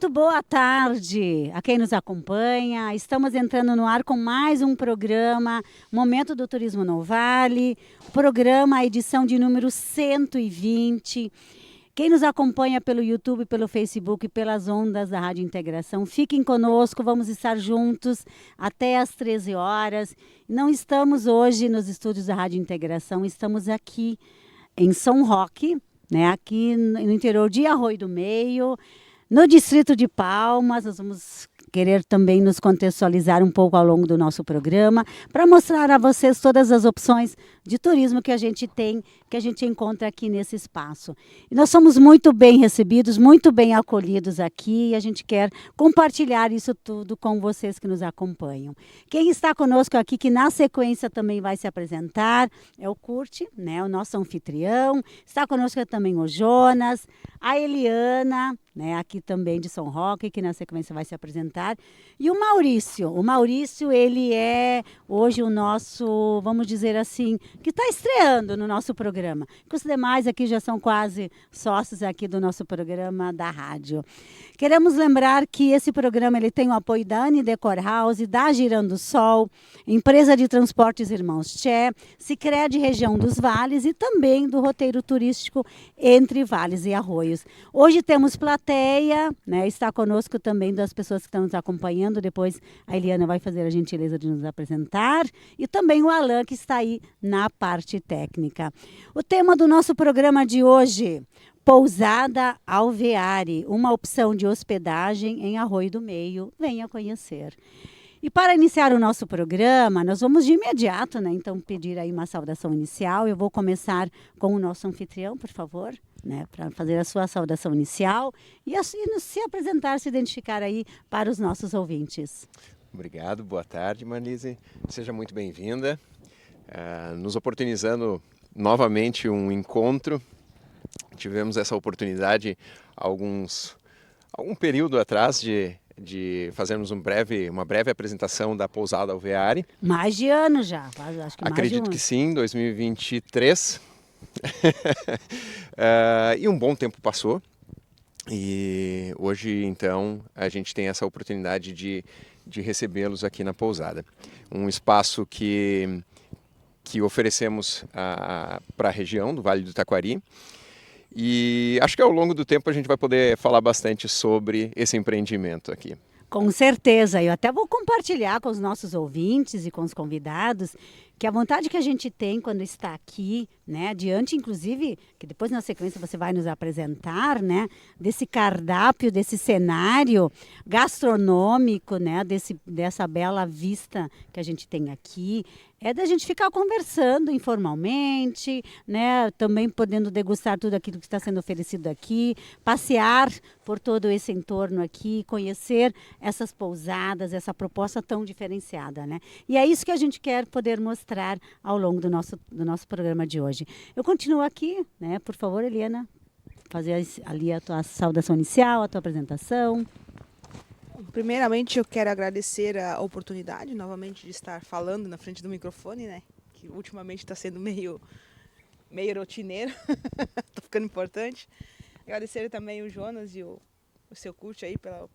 Muito boa tarde a quem nos acompanha. Estamos entrando no ar com mais um programa, Momento do Turismo no Vale, programa, edição de número 120. Quem nos acompanha pelo YouTube, pelo Facebook e pelas ondas da Rádio Integração, fiquem conosco, vamos estar juntos até às 13 horas. Não estamos hoje nos estúdios da Rádio Integração, estamos aqui em São Roque, né, aqui no interior de Arroio do Meio, no distrito de Palmas. Nós vamos querer também nos contextualizar um pouco ao longo do nosso programa, para mostrar a vocês todas as opções de turismo que a gente tem, que a gente encontra aqui nesse espaço. E nós somos muito bem recebidos, muito bem acolhidos aqui, e a gente quer compartilhar isso tudo com vocês que nos acompanham. Quem está conosco aqui, que na sequência também vai se apresentar, é o Curti, né, o nosso anfitrião. Está conosco também o Jonas, a Eliana, né, aqui também de São Roque, que na sequência vai se apresentar. E o Maurício. O Maurício, ele é hoje o nosso, vamos dizer assim, que está estreando no nosso programa. Os demais aqui já são quase sócios aqui do nosso programa da rádio. Queremos lembrar que esse programa ele tem o apoio da Anne Decor House, da Girando Sol, Empresa de Transportes Irmãos Tché, Sicredi Região dos Vales e também do roteiro turístico Entre Vales e Arroios. Hoje temos plateia, né? Está conosco também das pessoas que estão nos acompanhando. Depois a Eliana vai fazer a gentileza de nos apresentar. E também o Alan, que está aí na parte técnica. O tema do nosso programa de hoje: Pousada Alveare, uma opção de hospedagem em Arroio do Meio. Venha conhecer. E para iniciar o nosso programa, nós vamos de imediato, né? Então, pedir aí uma saudação inicial. Eu vou começar com o nosso anfitrião, por favor, né? Para fazer a sua saudação inicial e assim se apresentar, se identificar aí para os nossos ouvintes. Obrigado, boa tarde, Marlise. Seja muito bem-vinda. Nos oportunizando novamente um encontro. Tivemos essa oportunidade algum período atrás de fazermos uma breve apresentação da Pousada Alveare. Mais de ano já, acho que mais Acredito de um que sim, 2023. E um bom tempo passou. E hoje, então, a gente tem essa oportunidade de recebê-los aqui na pousada. Um espaço que oferecemos para a região do Vale do Taquari. E acho que ao longo do tempo a gente vai poder falar bastante sobre esse empreendimento aqui. Com certeza, eu até vou compartilhar com os nossos ouvintes e com os convidados que a vontade que a gente tem quando está aqui, né, diante, inclusive, que depois na sequência você vai nos apresentar, né, desse cardápio, desse cenário gastronômico, né, dessa bela vista que a gente tem aqui, é da gente ficar conversando informalmente, né, também podendo degustar tudo aquilo que está sendo oferecido aqui, passear por todo esse entorno aqui, conhecer essas pousadas, essa proposta tão diferenciada, né? E é isso que a gente quer poder mostrar ao longo do nosso programa de hoje. Eu continuo aqui, né? Por favor, Eliana, fazer ali a tua saudação inicial, a tua apresentação. Primeiramente, eu quero agradecer a oportunidade, novamente, de estar falando na frente do microfone, né? Que ultimamente está sendo meio rotineiro, está ficando importante. Agradecer também o Jonas e o seu Curti aí pela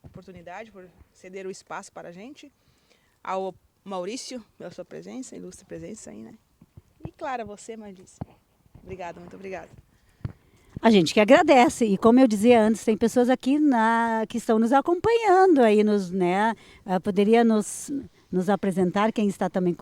oportunidade, por ceder o espaço para a gente. Ao Maurício, pela sua presença, ilustre presença aí, né? E claro, a você, Marlise. Obrigada, muito obrigada. A gente que agradece. E como eu dizia antes, tem pessoas aqui que estão nos acompanhando aí, né? Poderia nos apresentar quem está também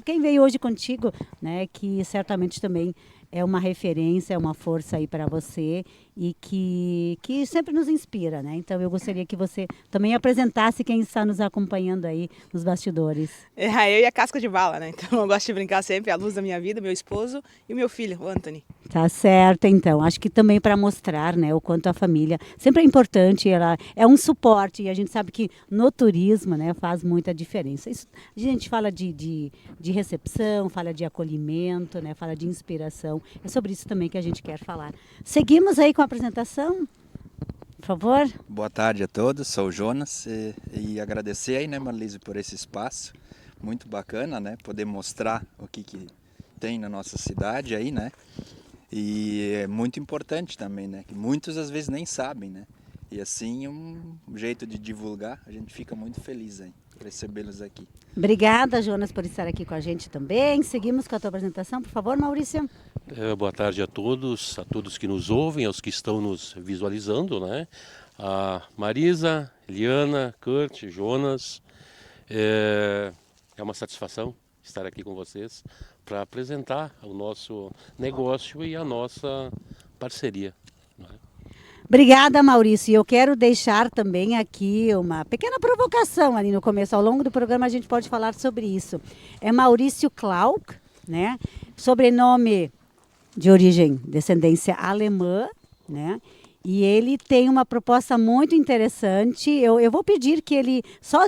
quem veio hoje contigo, né? Que certamente também é uma referência, é uma força aí para você e que sempre nos inspira, né? Então eu gostaria que você também apresentasse quem está nos acompanhando aí nos bastidores. Eu e a casca de bala, né? Então eu gosto de brincar sempre, a luz da minha vida, meu esposo e o meu filho, o Anthony. Tá certo, então. Acho que também para mostrar, né, o quanto a família sempre é importante, ela é um suporte e a gente sabe que no turismo, né, faz muita diferença. Isso, a gente fala de recepção, fala de acolhimento, né, fala de inspiração. É sobre isso também que a gente quer falar. Seguimos aí com a apresentação, por favor. Boa tarde a todos, sou o Jonas e agradecer aí, né, Marlise, por esse espaço. Muito bacana, né, poder mostrar o que tem na nossa cidade aí, né. E é muito importante também, né? Que muitos às vezes nem sabem, né? E assim, um jeito de divulgar, a gente fica muito feliz aí, recebê-los aqui. Obrigada, Jonas, por estar aqui com a gente também. Seguimos com a tua apresentação, por favor, Maurício. Boa tarde a todos que nos ouvem, aos que estão nos visualizando, né? A Marisa, Eliana, Kurt, Jonas. É uma satisfação estar aqui com vocês para apresentar o nosso negócio e a nossa parceria. Obrigada, Maurício. E eu quero deixar também aqui uma pequena provocação ali no começo. Ao longo do programa a gente pode falar sobre isso. É Maurício Klauk, né? Sobrenome de origem, descendência alemã, né? E ele tem uma proposta muito interessante. Eu vou pedir que ele só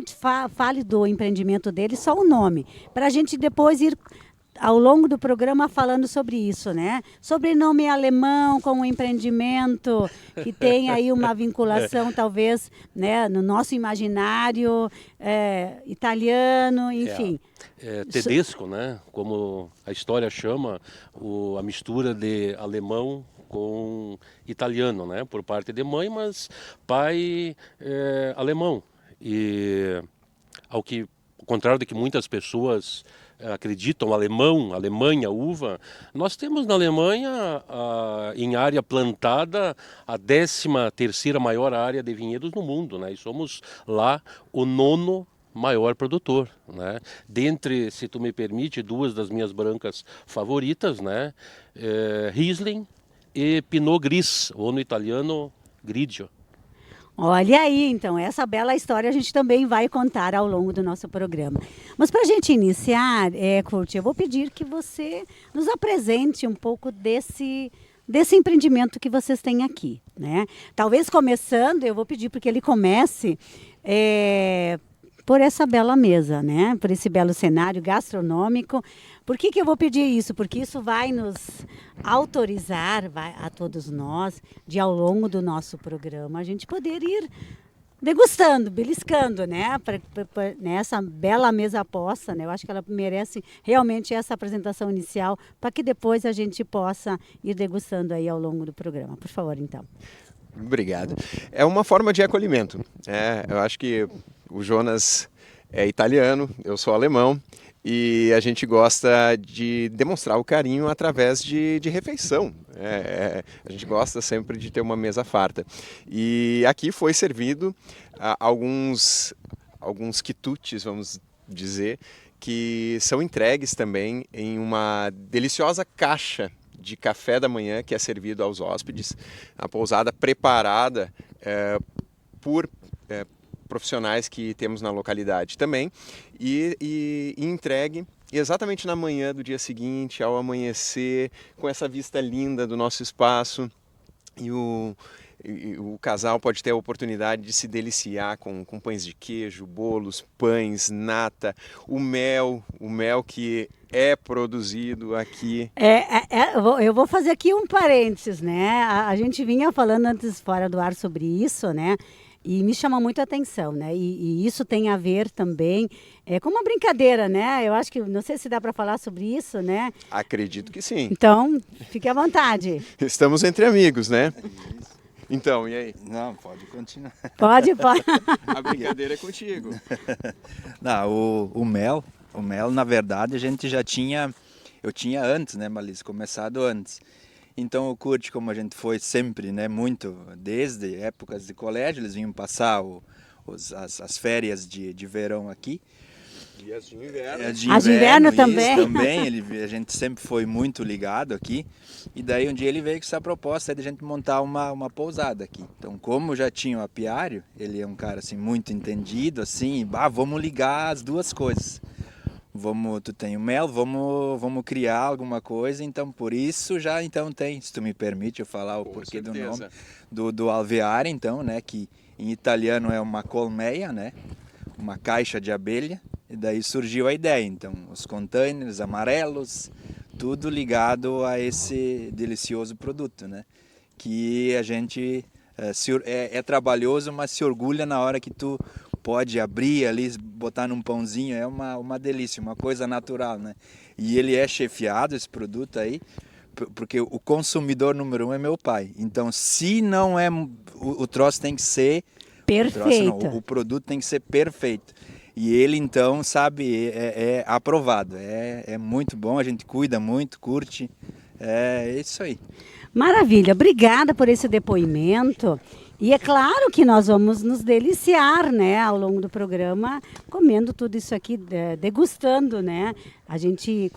fale do empreendimento dele, só o nome, para a gente depois ir ao longo do programa falando sobre isso, né? Sobrenome alemão com um empreendimento que tem aí uma vinculação, talvez, né, no nosso imaginário, italiano, enfim. Tedesco, né? Como a história chama, a mistura de alemão com italiano, né? Por parte de mãe, mas pai alemão. E ao contrário do que muitas pessoas acreditam, Alemanha, uva, nós temos na Alemanha, em área plantada, a 13ª maior área de vinhedos no mundo, né? E somos lá o 9º maior produtor, né? Dentre, se tu me permite, duas das minhas brancas favoritas, né? Riesling e Pinot Gris, ou no italiano Grigio. Olha aí, então, essa bela história a gente também vai contar ao longo do nosso programa. Mas para a gente iniciar, Kurt, eu vou pedir que você nos apresente um pouco desse empreendimento que vocês têm aqui, né? Talvez começando, eu vou pedir para que ele comece por essa bela mesa, né? Por esse belo cenário gastronômico. Por que eu vou pedir isso? Porque isso vai nos autorizar, a todos nós, de ao longo do nosso programa, a gente poder ir degustando, beliscando, né? Nessa bela mesa posta, né? Eu acho que ela merece realmente essa apresentação inicial, para que depois a gente possa ir degustando aí ao longo do programa. Por favor, então. Obrigado. É uma forma de acolhimento. Eu acho que o Jonas é italiano, eu sou alemão, e a gente gosta de demonstrar o carinho através de refeição. A gente gosta sempre de ter uma mesa farta. E aqui foi servido alguns quitutes, vamos dizer, que são entregues também em uma deliciosa caixa de café da manhã que é servido aos hóspedes. A pousada preparada por profissionais que temos na localidade também e entregue exatamente na manhã do dia seguinte, ao amanhecer, com essa vista linda do nosso espaço, e o casal pode ter a oportunidade de se deliciar com pães de queijo, bolos, pães, nata, o mel que é produzido aqui. Eu vou fazer aqui um parênteses, né? A gente vinha falando antes fora do ar sobre isso, né? E me chama muito a atenção, né? E isso tem a ver também com uma brincadeira, né? Eu acho que, não sei se dá para falar sobre isso, né? Acredito que sim. Então, fique à vontade. Estamos entre amigos, né? Então, e aí? Não, pode continuar. Pode. A brincadeira é contigo. Não, o mel, na verdade, eu tinha antes, né, Marlise, começado antes. Então o Kurt, como a gente foi sempre, né, muito, desde épocas de colégio, eles vinham passar as férias de verão aqui. E as de inverno. As de inverno também. A gente sempre foi muito ligado aqui. E daí um dia ele veio com essa proposta de a gente montar uma pousada aqui. Então, como já tinha o apiário, ele é um cara assim muito entendido, assim, vamos ligar as duas coisas. Tu tem o mel, vamos criar alguma coisa, então por isso já então tem, se tu me permite eu falar o porquê do nome do alveare, então, né, que em italiano é uma colmeia, né, uma caixa de abelha, e daí surgiu a ideia, então os containers amarelos, tudo ligado a esse delicioso produto, né, que a gente é trabalhoso, mas se orgulha na hora que tu pode abrir ali, botar num pãozinho, é uma delícia, uma coisa natural, né? E ele é chefiado, esse produto aí, porque o consumidor número 1 é meu pai. Então, se não é, o troço tem que ser Perfeito. O produto tem que ser perfeito. E ele, então, sabe, é aprovado. É muito bom, a gente cuida muito, curte. É isso aí. Maravilha, obrigada por esse depoimento. E é claro que nós vamos nos deliciar, né, ao longo do programa, comendo tudo isso aqui, degustando, né? A gente,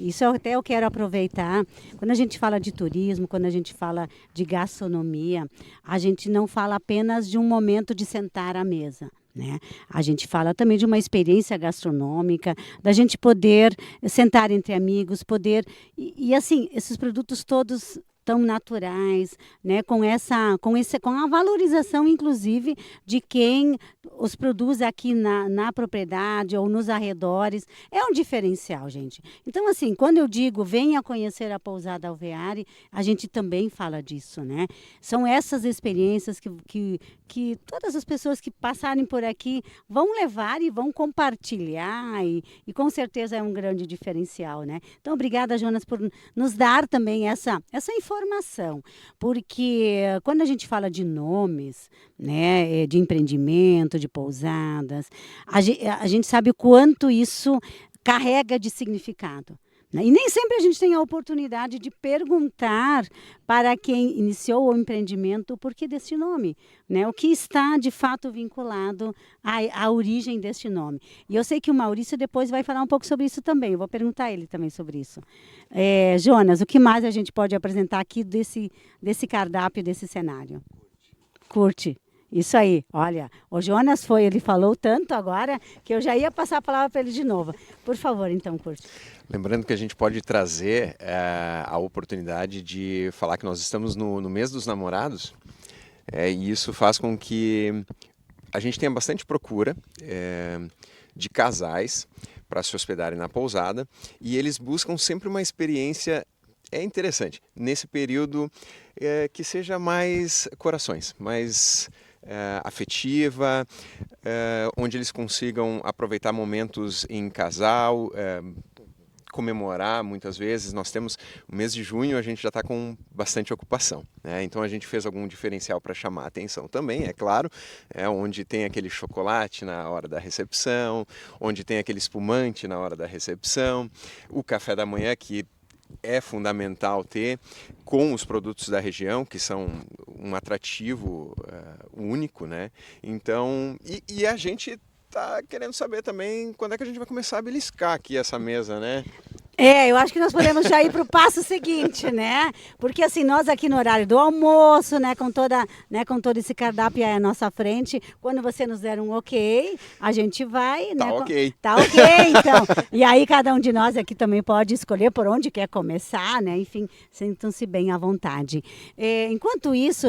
isso até eu quero aproveitar. Quando a gente fala de turismo, quando a gente fala de gastronomia, a gente não fala apenas de um momento de sentar à mesa. Né? A gente fala também de uma experiência gastronômica, da gente poder sentar entre amigos, poder... E assim, esses produtos todos tão naturais, né? Com a valorização, inclusive, de quem os produz aqui na propriedade ou nos arredores. É um diferencial, gente. Então, assim, quando eu digo venha conhecer a Pousada Alveare, a gente também fala disso, né? São essas experiências que todas as pessoas que passarem por aqui vão levar e vão compartilhar e com certeza é um grande diferencial, né? Então, obrigada, Jonas, por nos dar também essa informação, porque quando a gente fala de nomes, né, de empreendimento, de pousadas, a gente sabe o quanto isso carrega de significado. E nem sempre a gente tem a oportunidade de perguntar para quem iniciou o empreendimento o porquê deste nome, né? O que está, de fato, vinculado à origem deste nome. E eu sei que o Maurício depois vai falar um pouco sobre isso também. Eu vou perguntar a ele também sobre isso. Jonas, o que mais a gente pode apresentar aqui desse cardápio, desse cenário? Curte. Isso aí, olha, o Jonas ele falou tanto agora que eu já ia passar a palavra para ele de novo. Por favor, então, curte. Lembrando que a gente pode trazer a oportunidade de falar que nós estamos no mês dos namorados, e isso faz com que a gente tenha bastante procura de casais para se hospedarem na pousada, e eles buscam sempre uma experiência interessante, nesse período que seja mais corações, mais afetiva, onde eles consigam aproveitar momentos em casal, comemorar muitas vezes. Nós temos o mês de junho, a gente já está com bastante ocupação, né? Então a gente fez algum diferencial para chamar a atenção também, é claro, onde tem aquele chocolate na hora da recepção, onde tem aquele espumante na hora da recepção, o café da manhã que é fundamental ter com os produtos da região, que são um atrativo único, né? Então, e a gente tá querendo saber também quando é que a gente vai começar a beliscar aqui essa mesa, né? Eu acho que nós podemos já ir para o passo seguinte, né? Porque assim, nós aqui no horário do almoço, né, com todo esse cardápio aí à nossa frente, quando você nos der um ok, a gente vai, tá, né? Ok. Tá ok, então. E aí cada um de nós aqui também pode escolher por onde quer começar, né? Enfim, sintam-se bem à vontade. Enquanto isso,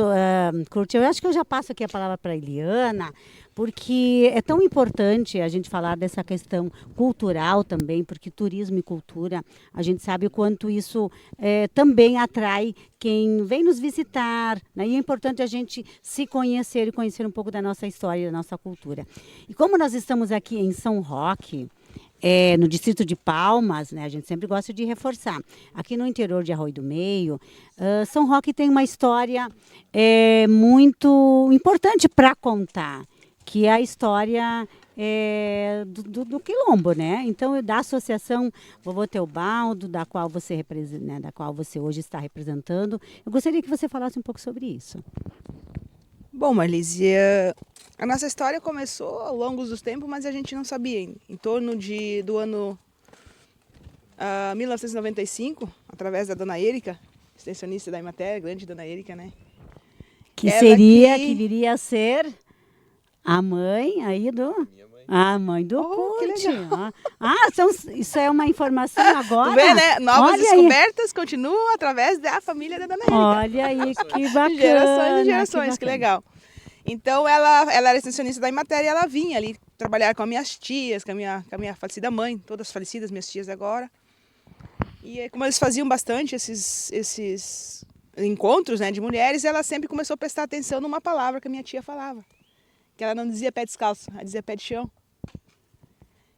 Curti, eu acho que eu já passo aqui a palavra para a Eliana, porque é tão importante a gente falar dessa questão cultural também, porque turismo e cultura, a gente sabe o quanto isso também atrai quem vem nos visitar, né? E é importante a gente se conhecer e conhecer um pouco da nossa história, da nossa cultura. E como nós estamos aqui em São Roque, no distrito de Palmas, né, a gente sempre gosta de reforçar. Aqui no interior de Arroio do Meio, São Roque tem uma história muito importante para contar, que é a história do Quilombo, né? Então, da Associação Vovô Teobaldo, da qual você representa, né, da qual você hoje está representando. Eu gostaria que você falasse um pouco sobre isso. Bom, Marlise, a nossa história começou ao longo dos tempos, mas a gente não sabia. Em torno do ano 1995, através da Dona Érica, extensionista da Emater, grande Dona Érica, né? Que viria a ser a mãe aí do... A mãe do Curti. Isso é uma informação agora? Tu vê, né? Novas descobertas continuam através da família da Dona Érica. Olha aí, que bacana. De gerações e gerações, que legal. Então, ela era extensionista da Emater e ela vinha ali trabalhar com as minhas tias, com a minha falecida mãe, todas falecidas, minhas tias agora. E como eles faziam bastante esses encontros, né, de mulheres, ela sempre começou a prestar atenção numa palavra que a minha tia falava. Que ela não dizia pé descalço, ela dizia pé de chão.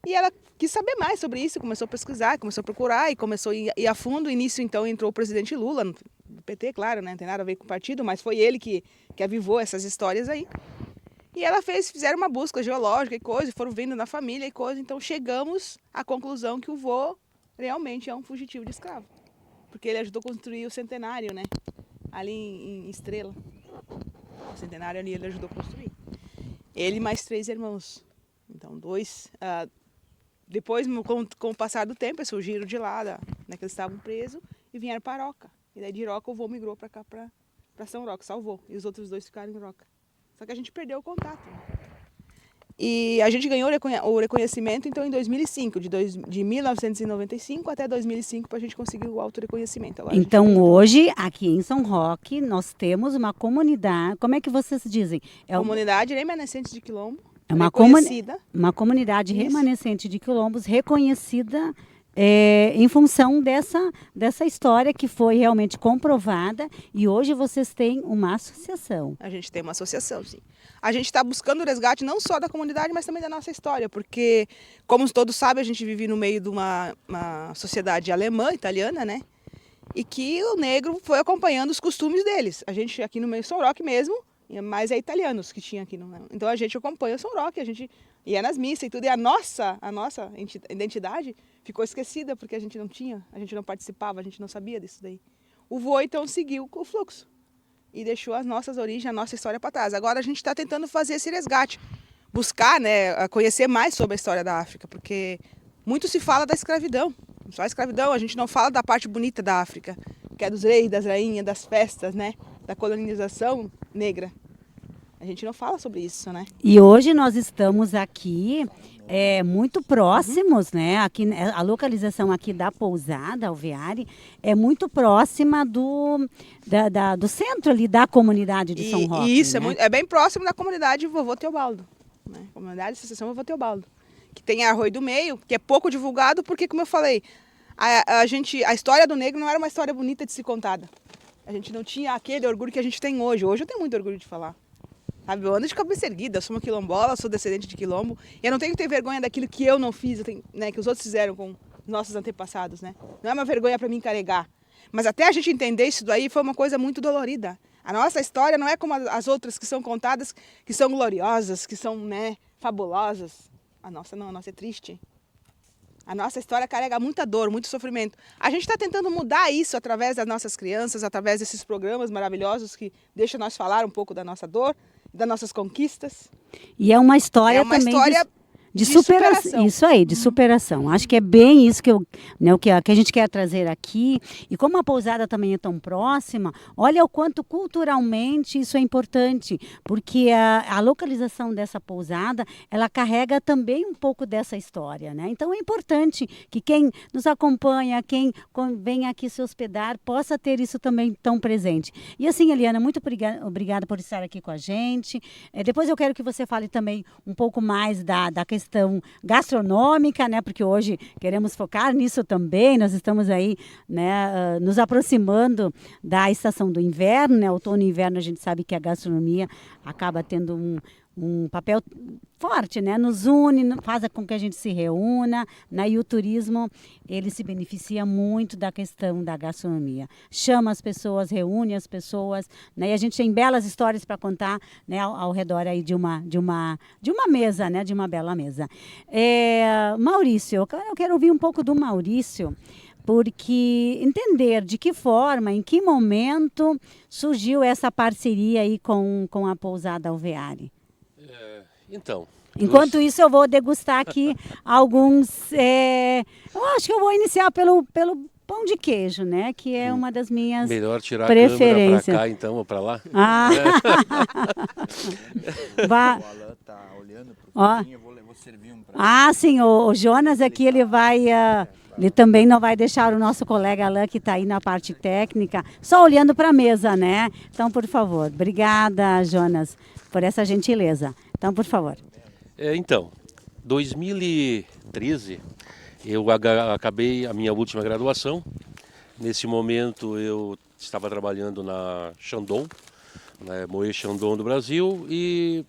E ela quis saber mais sobre isso, começou a pesquisar, começou a procurar e começou a ir a fundo. Início, então, entrou o presidente Lula, do PT, claro, né? Não tem nada a ver com o partido, mas foi ele que avivou essas histórias aí. E ela fizeram uma busca geológica e coisa, foram vendo na família e coisa. Então, chegamos à conclusão que o vô realmente é um fugitivo de escravo. Porque ele ajudou a construir o centenário, né? Ali em Estrela. O centenário ali ele ajudou a construir. Ele mais 3 irmãos. Então, 2... depois, com o passar do tempo, eles fugiram de lá, né, que eles estavam presos, e vieram para Roca. E daí de Roca o vô migrou para cá, para São Roque, salvou. E os outros 2 ficaram em Roca. Só que a gente perdeu o contato. Né? E a gente ganhou o reconhecimento, então, em 2005. De 1995 até 2005, para a gente conseguir o autorreconhecimento. Agora, então, hoje, aqui em São Roque, nós temos uma comunidade... Como é que vocês dizem? Comunidade remanescente de Quilombo. É uma comunidade remanescente de quilombos reconhecida em função dessa história que foi realmente comprovada, e hoje vocês têm uma associação. A gente tem uma associação, sim. A gente está buscando o resgate não só da comunidade, mas também da nossa história, porque, como todos sabem, a gente vive no meio de uma sociedade alemã, italiana, né? E que o negro foi acompanhando os costumes deles. A gente aqui no meio de São Roque mesmo, mas é italianos que tinha aqui. Então a gente acompanha o São Roque, a gente ia nas missas e tudo. E a nossa identidade ficou esquecida porque a gente não participava, a gente não sabia disso daí. O vô então seguiu o fluxo e deixou as nossas origens, a nossa história para trás. Agora a gente está tentando fazer esse resgate, buscar, né, conhecer mais sobre a história da África, porque muito se fala da escravidão. Só a escravidão, a gente não fala da parte bonita da África, que é dos reis, das rainhas, das festas, né, da colonização negra. A gente não fala sobre isso, né? E hoje nós estamos aqui muito próximos, né? Aqui, a localização aqui da pousada Alveare é muito próxima do centro ali da comunidade de São Roque. E isso, né? é bem próximo da comunidade Vovô Teobaldo, né? Comunidade de Associação Vovô Teobaldo, que tem Arroio do Meio, que é pouco divulgado, porque, como eu falei, a história do negro não era uma história bonita de ser contada. A gente não tinha aquele orgulho que a gente tem hoje. Hoje eu tenho muito orgulho de falar. Sabe, eu ando de cabeça erguida, eu sou uma quilombola, sou descendente de quilombo, e eu não tenho que ter vergonha daquilo que eu não fiz, né, que os outros fizeram com nossos antepassados, né? Não é uma vergonha para mim carregar. Mas até a gente entender isso daí foi uma coisa muito dolorida. A nossa história não é como as outras que são contadas, que são gloriosas, que são, né, fabulosas. A nossa não, a nossa é triste. A nossa história carrega muita dor, muito sofrimento. A gente está tentando mudar isso através das nossas crianças, através desses programas maravilhosos que deixam nós falar um pouco da nossa dor, das nossas conquistas. E é uma história também de superação. Isso aí, de superação. Acho que é bem isso que a gente quer trazer aqui. E como a pousada também é tão próxima, olha o quanto culturalmente isso é importante, porque a localização dessa pousada, ela carrega também um pouco dessa história, né? Então é importante que quem nos acompanha, quem vem aqui se hospedar, possa ter isso também tão presente. E assim, Eliana, muito obrigada por estar aqui com a gente. Depois eu quero que você fale também um pouco mais da questão gastronômica, né? Porque hoje queremos focar nisso também. Nós estamos aí, né, nos aproximando da estação do inverno, né? Outono e inverno, a gente sabe que a gastronomia acaba tendo um papel forte, né? Nos une, faz com que a gente se reúna, né? E o turismo, ele se beneficia muito da questão da gastronomia. Chama as pessoas, reúne as pessoas, né? E a gente tem belas histórias para contar, né? Ao redor aí de uma mesa, né? De uma bela mesa. Maurício, eu quero ouvir um pouco do Maurício, porque entender de que forma, em que momento surgiu essa parceria aí com a pousada Alveare. Então. Enquanto isso, eu vou degustar aqui alguns. Eu acho que eu vou iniciar pelo pão de queijo, né? Que é uma das minhas melhor tirar preferências. A câmera para cá, então, ou para lá? Ah. O Alain tá olhando para o vinho, eu vou servir um prato. Sim, o Jonas aqui, ele vai. Ele também não vai deixar o nosso colega Alain, que está aí na parte técnica, só olhando para a mesa, né? Então, por favor. Obrigada, Jonas, por essa gentileza. Então, por favor. 2013, eu acabei a minha última graduação. Nesse momento, eu estava trabalhando na Chandon, na Moët Chandon do Brasil, e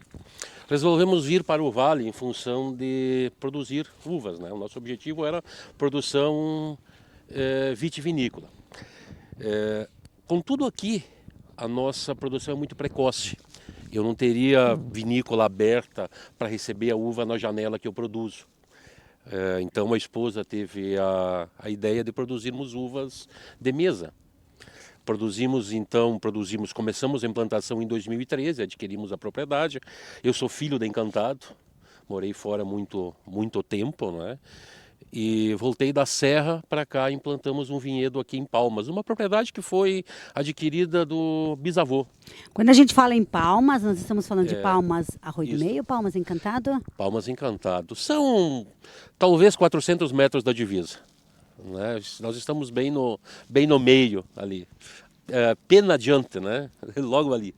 resolvemos vir para o Vale em função de produzir uvas, né? O nosso objetivo era produção vitivinícola. Contudo aqui, a nossa produção é muito precoce. Eu não teria vinícola aberta para receber a uva na janela que eu produzo. Então a esposa teve a ideia de produzirmos uvas de mesa. Começamos a implantação em 2013, adquirimos a propriedade. Eu sou filho de Encantado, morei fora muito tempo, né? E voltei da Serra para cá, implantamos um vinhedo aqui em Palmas, uma propriedade que foi adquirida do bisavô. Quando a gente fala em Palmas, nós estamos falando de Palmas Arroio do isso. Meio, Palmas Encantado? Palmas Encantado. São talvez 400 metros da divisa, né? Nós estamos bem no meio ali, pena adiante, né? Logo ali.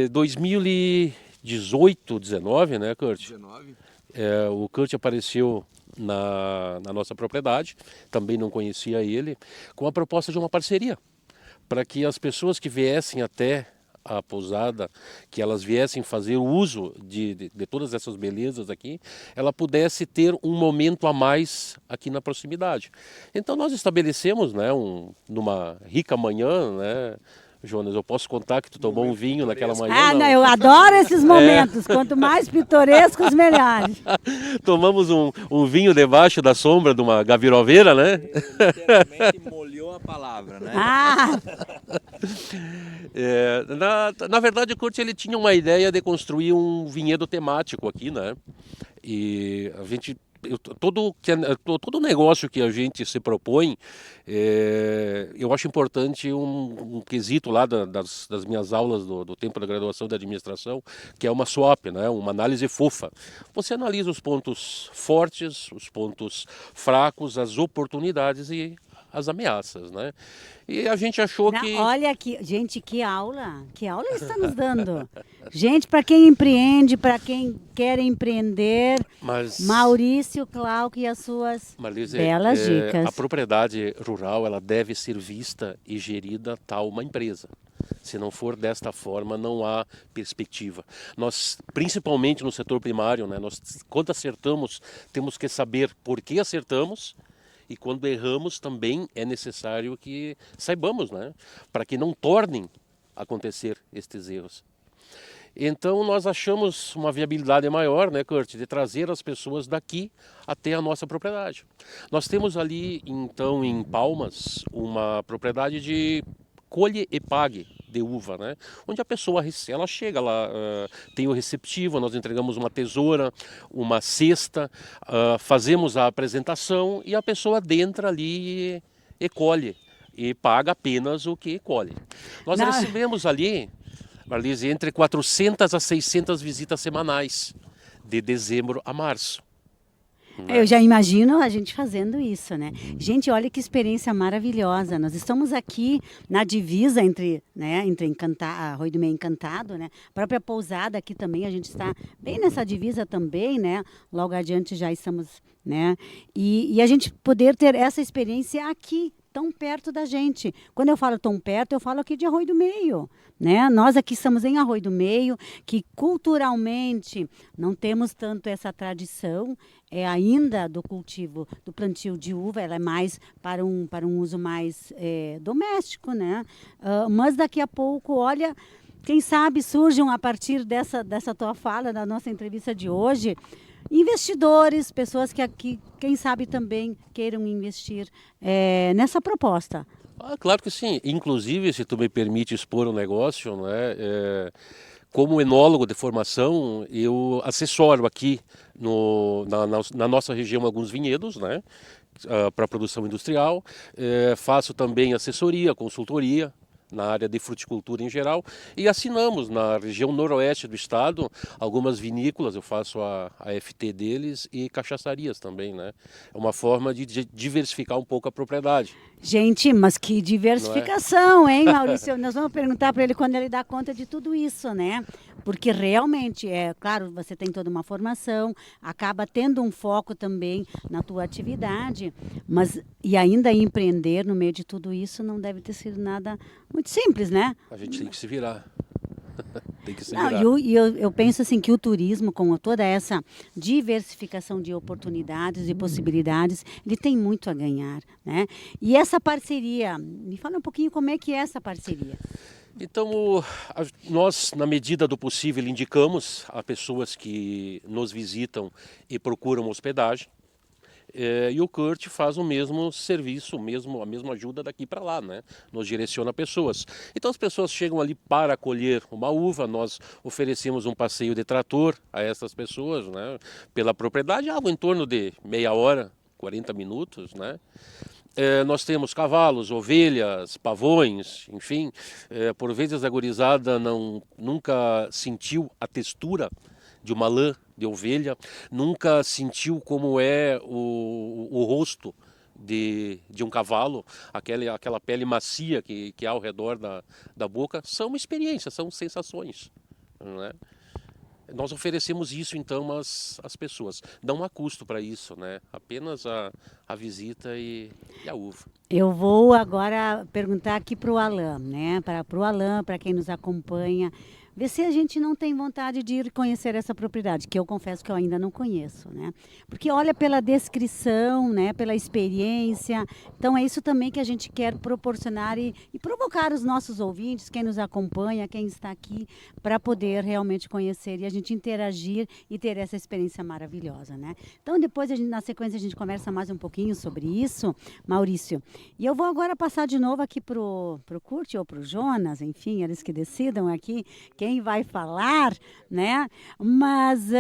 2018, 19, né, Kurt? 19. O Kurt apareceu na nossa propriedade, também não conhecia ele, com a proposta de uma parceria, para que as pessoas que viessem até a pousada, que elas viessem fazer o uso de todas essas belezas aqui, ela pudesse ter um momento a mais aqui na proximidade. Então nós estabelecemos, né, numa rica manhã, né, Jonas, eu posso contar que tu tomou um vinho naquela manhã? Não, eu adoro esses momentos. Quanto mais pitorescos, melhores. Tomamos um vinho debaixo da sombra de uma gaviroveira, né? Literalmente molhou a palavra, né? Na verdade, o Kurt, ele tinha uma ideia de construir um vinhedo temático aqui, né? E a gente... Todo negócio que a gente se propõe, eu acho importante um quesito lá das minhas aulas do tempo da graduação de administração, que é uma SWOT, né? Uma análise fofa. Você analisa os pontos fortes, os pontos fracos, as oportunidades e as ameaças, né? E a gente achou que... Olha aqui, gente, que aula está nos dando. Gente, para quem empreende, para quem quer empreender, Maurício Klauck e as suas Marlise, belas dicas. A propriedade rural, ela deve ser vista e gerida tal uma empresa. Se não for desta forma, não há perspectiva. Nós, principalmente no setor primário, né, quando acertamos, temos que saber por que acertamos. E quando erramos também é necessário que saibamos, né? Para que não tornem a acontecer estes erros. Então nós achamos uma viabilidade maior, né, Kurt, de trazer as pessoas daqui até a nossa propriedade. Nós temos ali, então, em Palmas, uma propriedade de colhe e pague de uva, né? Onde a pessoa ela chega, ela tem o receptivo, nós entregamos uma tesoura, uma cesta, fazemos a apresentação e a pessoa adentra ali e colhe e paga apenas o que colhe. Nós recebemos ali, Marlise, entre 400 a 600 visitas semanais, de dezembro a março. Eu já imagino a gente fazendo isso, né? Gente, olha que experiência maravilhosa. Nós estamos aqui na divisa entre Arroio do Meio e Encantado, né? A própria pousada aqui também, a gente está bem nessa divisa também, né? Logo adiante já estamos, né? E a gente poder ter essa experiência aqui, tão perto da gente. Quando eu falo tão perto, eu falo aqui de Arroio do Meio, né? Nós aqui estamos em Arroio do Meio, que culturalmente não temos tanto essa tradição ainda do cultivo, do plantio de uva, ela é mais para um uso mais doméstico, né? Mas daqui a pouco, olha, quem sabe surjam a partir dessa tua fala, da nossa entrevista de hoje, investidores, pessoas que aqui, quem sabe também queiram investir nessa proposta. Claro que sim. Inclusive, se tu me permite expor um negócio, né, como enólogo de formação, eu assessoro aqui na nossa região alguns vinhedos, né, para produção industrial. Faço também assessoria, consultoria na área de fruticultura em geral, e assinamos na região noroeste do estado algumas vinícolas, eu faço a FT deles, e cachaçarias também, né? É uma forma de diversificar um pouco a propriedade. Gente, mas que diversificação, hein, Maurício? Nós vamos perguntar para ele quando ele dá conta de tudo isso, né? Porque realmente, claro, você tem toda uma formação, acaba tendo um foco também na tua atividade, mas e ainda empreender no meio de tudo isso não deve ter sido nada muito simples, né? A gente tem que se virar. tem que se Não, virar. eu penso assim que o turismo, com toda essa diversificação de oportunidades e possibilidades, ele tem muito a ganhar, né? E essa parceria, me fala um pouquinho como é que é essa parceria. Então, nós, na medida do possível, indicamos a pessoas que nos visitam e procuram hospedagem. E o Kurt faz o mesmo serviço, a mesma ajuda daqui para lá, né? Nos direciona pessoas. Então as pessoas chegam ali para colher uma uva, nós oferecemos um passeio de trator a essas pessoas, né? Pela propriedade, algo em torno de meia hora, 40 minutos, né? Nós temos cavalos, ovelhas, pavões, enfim. Por vezes a gurizada nunca sentiu a textura de uma lã de ovelha, nunca sentiu como é o rosto de um cavalo, aquela pele macia que há ao redor da boca. São experiências, são sensações, né? Nós oferecemos isso então às pessoas. Não há custo para isso, né? Apenas a visita e a uva. Eu vou agora perguntar aqui para o Alain, né? Para o Alain, para quem nos acompanha, ver se a gente não tem vontade de ir conhecer essa propriedade, que eu confesso que eu ainda não conheço, né? Porque olha pela descrição, né? Pela experiência. Então é isso também que a gente quer proporcionar e provocar os nossos ouvintes, quem nos acompanha, quem está aqui, para poder realmente conhecer e a gente interagir e ter essa experiência maravilhosa, né? Então depois, na sequência, a gente conversa mais um pouquinho sobre isso, Maurício. E eu vou agora passar de novo aqui pro Kurt ou pro Jonas, enfim, eles que decidam aqui quem vai falar, né? Mas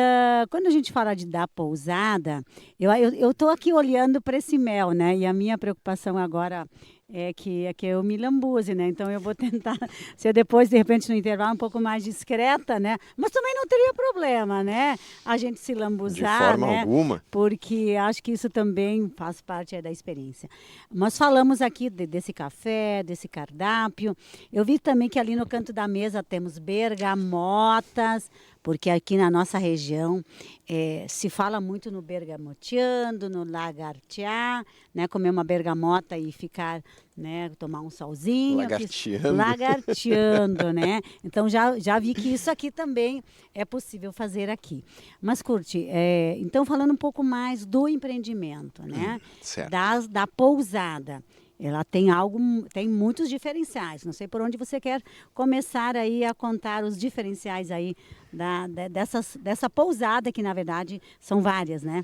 quando a gente fala da pousada, eu tô aqui olhando para esse mel, né? E a minha preocupação agora é que eu me lambuze, né? Então eu vou tentar ser depois, de repente, no intervalo, um pouco mais discreta, né? Mas também não teria problema, né? A gente se lambuzar, De forma né? alguma. Porque acho que isso também faz parte da experiência. Nós falamos aqui desse café, desse cardápio. Eu vi também que ali no canto da mesa temos bergamotas, porque aqui na nossa região se fala muito no bergamoteando, no lagartear, né? Comer uma bergamota e ficar, né? Tomar um solzinho. Lagarteando. Lagarteando, né? Então já vi que isso aqui também é possível fazer aqui. Mas, Kurt, então falando um pouco mais do empreendimento, né? Certo. Da pousada. Ela tem muitos diferenciais. Não sei por onde você quer começar aí a contar os diferenciais aí dessa pousada, que na verdade são várias, né?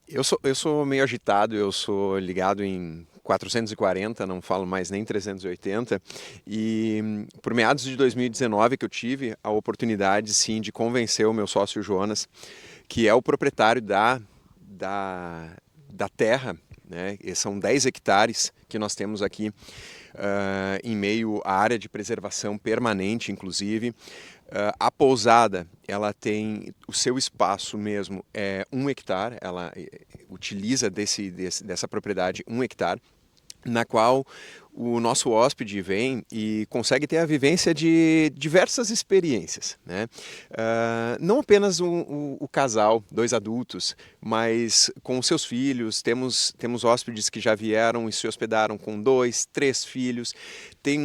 Eu sou meio agitado, eu sou ligado em 440, não falo mais nem 380, e por meados de 2019 que eu tive a oportunidade, sim, de convencer o meu sócio Jonas, que é o proprietário da terra, né? E são 10 hectares que nós temos aqui em meio à área de preservação permanente, inclusive. A pousada, ela tem o seu espaço mesmo, 1 hectare, ela utiliza dessa propriedade 1 hectare, na qual o nosso hóspede vem e consegue ter a vivência de diversas experiências, né? Não apenas o casal, 2 adultos, mas com seus filhos. Temos hóspedes que já vieram e se hospedaram com 2, 3 filhos. Tem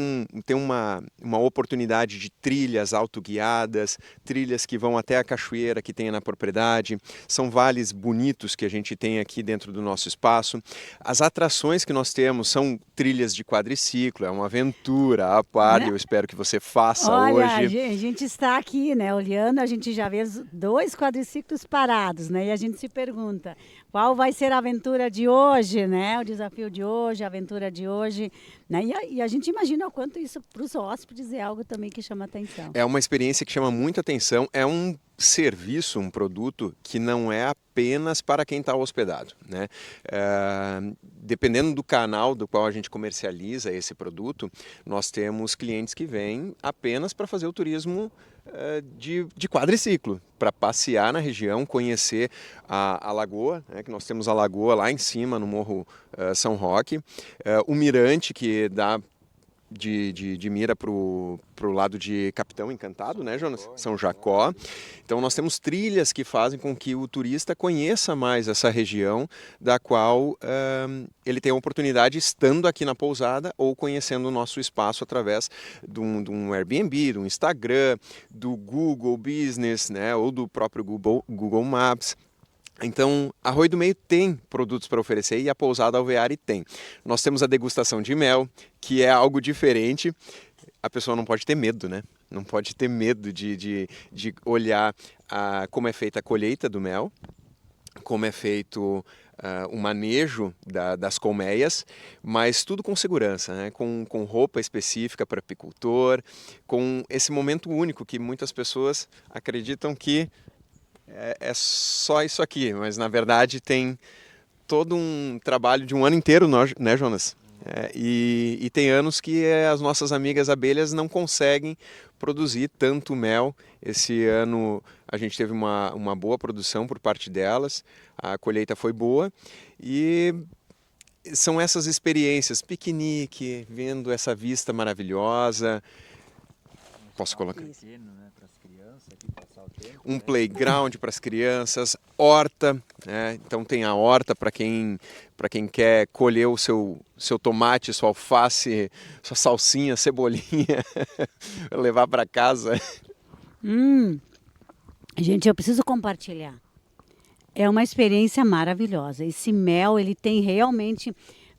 uma oportunidade de trilhas autoguiadas, trilhas que vão até a cachoeira que tem na propriedade. São vales bonitos que a gente tem aqui dentro do nosso espaço. As atrações que nós temos são trilhas de quadriciclo, é uma aventura à par, Né? eu espero que você faça Olha, hoje. a gente está aqui, né, olhando, a gente já vê 2 quadriciclos parados, né, e a gente se pergunta, qual vai ser a aventura de hoje, né, o desafio de hoje, a aventura de hoje, né, e a gente imagina o quanto isso para os hóspedes é algo também que chama atenção. É uma experiência que chama muita atenção, é um serviço, um produto que não é apenas para quem está hospedado, né? Dependendo do canal do qual a gente comercializa esse produto, nós temos clientes que vêm apenas para fazer o turismo de quadriciclo, para passear na região, conhecer a lagoa, né, que nós temos a lagoa lá em cima no Morro São Roque, o mirante que dá de mira para o lado de Capitão Encantado, né, Jonas? São Jacó. Então nós temos trilhas que fazem com que o turista conheça mais essa região, da qual ele tem a oportunidade estando aqui na pousada ou conhecendo o nosso espaço através de um Airbnb, do Instagram, do Google Business, né, ou do próprio Google Maps. Então, Arroio do Meio tem produtos para oferecer e a Pousada Alveare tem. Nós temos a degustação de mel, que é algo diferente. A pessoa não pode ter medo, né? Não pode ter medo de olhar como é feita a colheita do mel, como é feito o manejo das colmeias, mas tudo com segurança, né? Com roupa específica para apicultor, com esse momento único que muitas pessoas acreditam que é só isso aqui, mas na verdade tem todo um trabalho de um ano inteiro, né, Jonas? E tem anos que as nossas amigas abelhas não conseguem produzir tanto mel. Esse ano a gente teve uma boa produção por parte delas, a colheita foi boa e são essas experiências, piquenique, vendo essa vista maravilhosa. Posso colocar? Um playground para as crianças, horta, né? Então tem a horta para quem quer colher o seu tomate, sua alface, sua salsinha, cebolinha, levar para casa. Gente, eu preciso compartilhar. É uma experiência maravilhosa. Esse mel, ele tem realmente...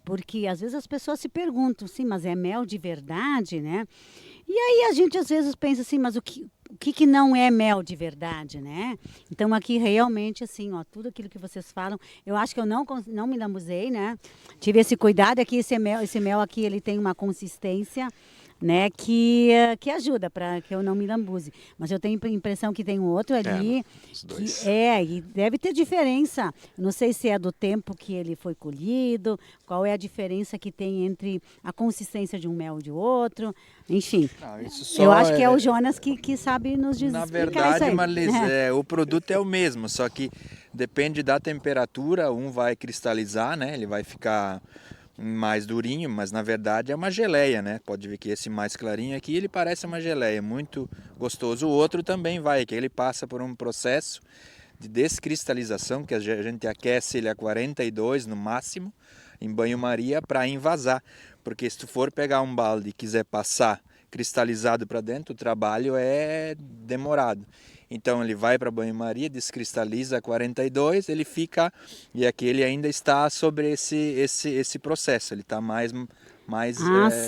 Porque às vezes as pessoas se perguntam, sim, mas é mel de verdade, né? E aí a gente às vezes pensa assim, mas o que não é mel de verdade, né? Então aqui realmente assim, ó, tudo aquilo que vocês falam, eu acho que eu não me lambuzei, né? Tive esse cuidado aqui, esse mel aqui, ele tem uma consistência, né, que ajuda para que eu não me lambuze. Mas eu tenho a impressão que tem um outro ali e deve ter diferença. Não sei se é do tempo que ele foi colhido, qual é a diferença que tem entre a consistência de um mel e de outro. Enfim, eu acho que é o Jonas que sabe nos dizer. Na verdade, Marlis, o produto é o mesmo, só que depende da temperatura, um vai cristalizar, né? Ele vai ficar mais durinho, mas na verdade é uma geleia, né? Pode ver que esse mais clarinho aqui, ele parece uma geleia, muito gostoso. O outro também vai, que ele passa por um processo de descristalização, que a gente aquece ele a 42 no máximo, em banho-maria, para envasar. Porque se tu for pegar um balde e quiser passar cristalizado para dentro, o trabalho é demorado. Então ele vai para a banho-maria, descristaliza a 42, ele fica, e aqui ele ainda está sobre esse processo, ele está mais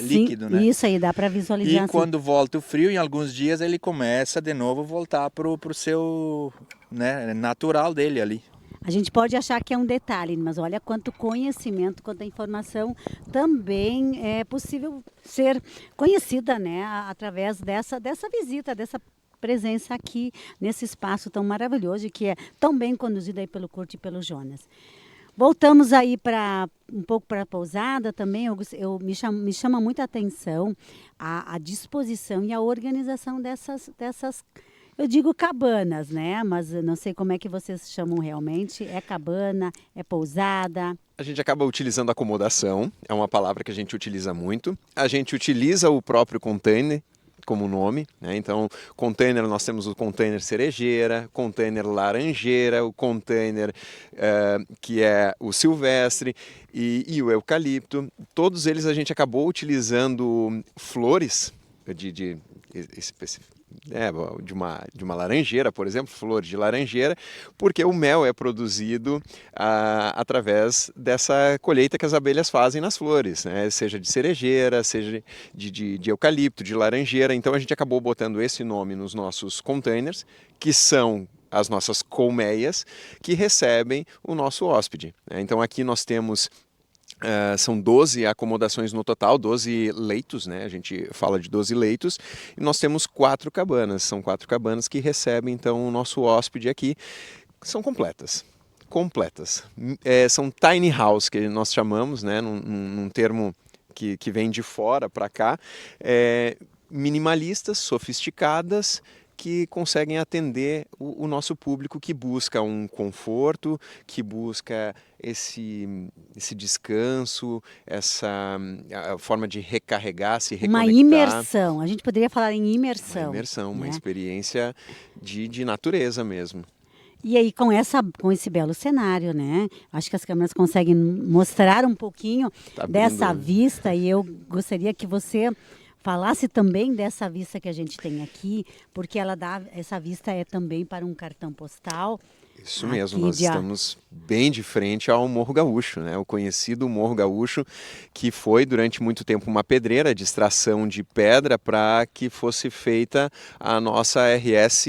líquido, né? Isso aí, dá para visualizar. E quando volta o frio, em alguns dias ele começa de novo a voltar para o seu, né, natural dele ali. A gente pode achar que é um detalhe, mas olha quanto conhecimento, quanta informação também é possível ser conhecida, né, através dessa visita, dessa presença aqui nesse espaço tão maravilhoso que é tão bem conduzido aí pelo Curto e pelo Jonas. Voltamos aí um pouco para a pousada também. Me chama muita atenção a disposição e a organização dessas eu digo cabanas, né? Mas eu não sei como é que vocês chamam realmente. É cabana, é pousada? A gente acaba utilizando acomodação, é uma palavra que a gente utiliza muito. A gente utiliza o próprio container como nome, né? Então, container, nós temos o container cerejeira, container laranjeira, o container que é o silvestre e o eucalipto. Todos eles a gente acabou utilizando flores de uma laranjeira, por exemplo, flores de laranjeira, porque o mel é produzido através dessa colheita que as abelhas fazem nas flores, né? Seja de cerejeira, seja de eucalipto, de laranjeira. Então a gente acabou botando esse nome nos nossos containers, que são as nossas colmeias, que recebem o nosso hóspede, né? Então aqui nós temos são 12 acomodações no total, 12 leitos, né? A gente fala de 12 leitos, e nós temos 4 cabanas. São 4 cabanas que recebem, então, o nosso hóspede aqui. São completas. São tiny house, que nós chamamos, né? Num termo que vem de fora para cá. Minimalistas, sofisticadas, que conseguem atender o nosso público que busca um conforto, que busca esse descanso, essa a forma de recarregar, se Uma reconectar. imersão. A gente poderia falar em imersão. Uma imersão, uma né? experiência de natureza mesmo. E aí, com esse belo cenário, né? Acho que as câmeras conseguem mostrar um pouquinho Tá abrindo, dessa né? vista, e eu gostaria que você falasse também dessa vista que a gente tem aqui, porque essa vista é também para um cartão postal. Isso mesmo, Aqui nós estamos bem de frente ao Morro Gaúcho, né? O conhecido Morro Gaúcho, que foi durante muito tempo uma pedreira de extração de pedra para que fosse feita a nossa RS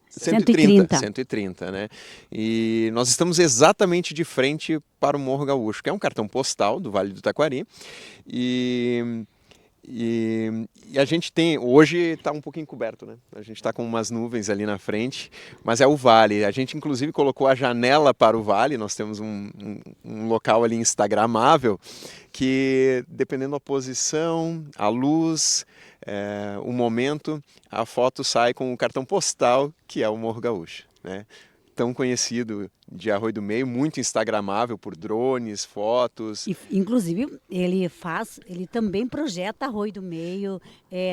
130, né? E nós estamos exatamente de frente para o Morro Gaúcho, que é um cartão postal do Vale do Taquari. E a gente tem, hoje está um pouquinho coberto, né? A gente está com umas nuvens ali na frente, mas é o vale. A gente inclusive colocou a janela para o vale, nós temos um local ali instagramável, que dependendo da posição, a luz, o momento, a foto sai com o cartão postal, que é o Morro Gaúcho, né? Tão conhecido de Arroio do Meio, muito instagramável por drones, fotos. E, inclusive, ele também projeta Arroio do Meio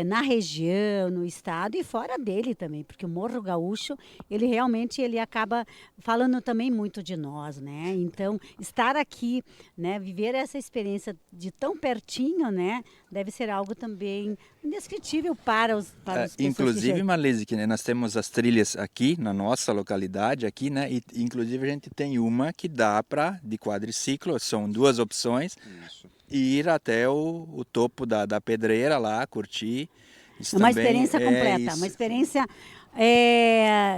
na região, no estado e fora dele também, porque o Morro Gaúcho, ele realmente acaba falando também muito de nós, né? Então, estar aqui, né, viver essa experiência de tão pertinho, né, deve ser algo também indescritível para os pessoas Inclusive, Marlise, que né, nós temos as trilhas aqui na nossa localidade, aqui, né? E inclusive a gente tem uma que dá para de quadriciclo, são duas opções. Isso. Ir até o topo da pedreira lá, curtir. Isso uma também experiência completa, isso. uma experiência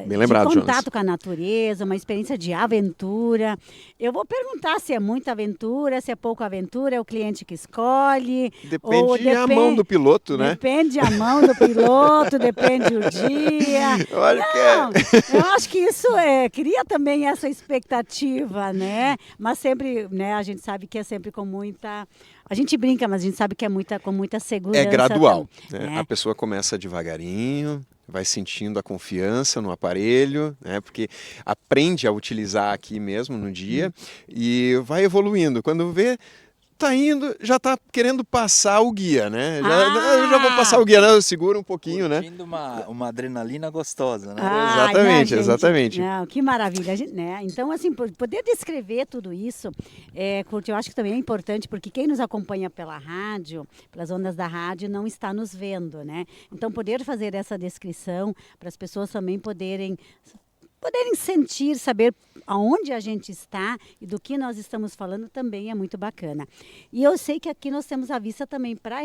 Bem lembrado, de contato Jonas. com a natureza, uma experiência de aventura. Eu vou perguntar se é muita aventura, se é pouca aventura, é o cliente que escolhe. Depende a mão do piloto, né? Depende a mão do piloto, depende o dia. Olha Não, eu acho que isso cria também essa expectativa, né? Mas sempre, né, a gente sabe que é sempre com muita... A gente brinca, mas a gente sabe que é com muita segurança. É gradual, né? né? A pessoa começa devagarinho, vai sentindo a confiança no aparelho, né? Porque aprende a utilizar aqui mesmo no dia e vai evoluindo. Quando vê, tá indo, já tá querendo passar o guia, né? Eu já vou passar o guia, né? Segura um pouquinho, né? Curtindo uma adrenalina gostosa, né? Exatamente, né, gente? exatamente. Não, que maravilha, né? Então, assim, poder descrever tudo isso, Curti, eu acho que também é importante, porque quem nos acompanha pela rádio, pelas ondas da rádio, não está nos vendo, né? Então, poder fazer essa descrição para as pessoas também poderem sentir, saber aonde a gente está e do que nós estamos falando também é muito bacana. E eu sei que aqui nós temos a vista também para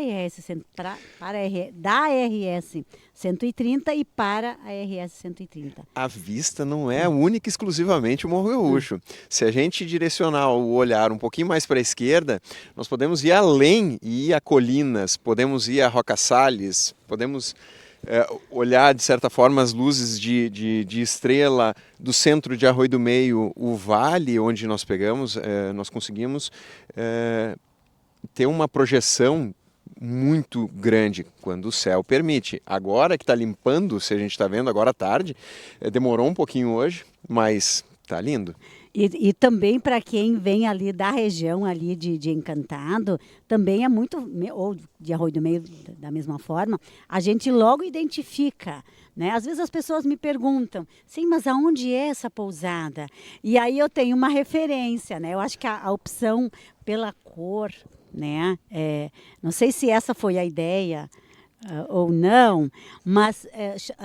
da RS 130 e para a RS 130. A vista não é única e exclusivamente o Morro Gaúcho. Se a gente direcionar o olhar um pouquinho mais para a esquerda, nós podemos ir além e ir a colinas, podemos ir a Roca Salles, podemos olhar, de certa forma, as luzes de estrela do centro de Arroio do Meio, o vale onde nós pegamos, nós conseguimos ter uma projeção muito grande quando o céu permite. Agora que está limpando, se a gente está vendo agora à tarde, demorou um pouquinho hoje, mas está lindo. E também para quem vem ali da região ali de Encantado, também é muito, ou de Arroio do Meio da mesma forma, a gente logo identifica, né? Às vezes as pessoas me perguntam, sim, mas aonde é essa pousada? E aí eu tenho uma referência, né? Eu acho que a opção pela cor, né? Não sei se essa foi a ideia, ou não, mas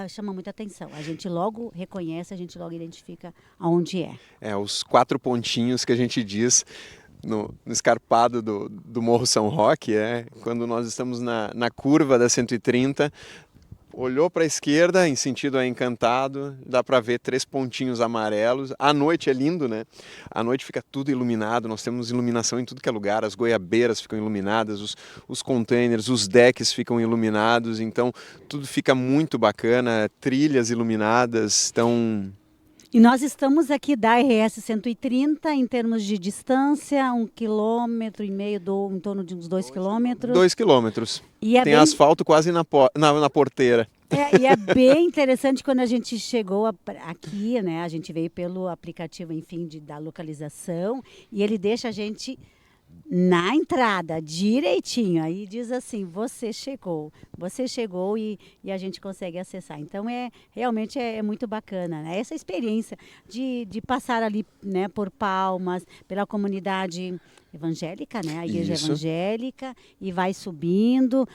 chama muita atenção. A gente logo reconhece, a gente logo identifica aonde é. Os 4 pontinhos que a gente diz no escarpado do Morro São Roque, quando nós estamos na curva da 130, olhou para a esquerda em sentido a Encantado, dá para ver 3 pontinhos amarelos. À noite é lindo, né? À noite fica tudo iluminado, nós temos iluminação em tudo que é lugar, as goiabeiras ficam iluminadas, os containers, os decks ficam iluminados, então tudo fica muito bacana, trilhas iluminadas, então... E nós estamos aqui da RS 130, em termos de distância, 1,5 km, em torno de uns 2 km. 2 quilômetros. E é Tem bem- asfalto quase na porteira. E é bem interessante quando a gente chegou aqui, né? A gente veio pelo aplicativo, enfim, da localização, e ele deixa a gente na entrada, direitinho. Aí diz assim, você chegou e a gente consegue acessar. Então, realmente é muito bacana, né? Essa experiência de passar ali, né, por Palmas, pela comunidade evangélica, né? A igreja Isso. evangélica, e vai subindo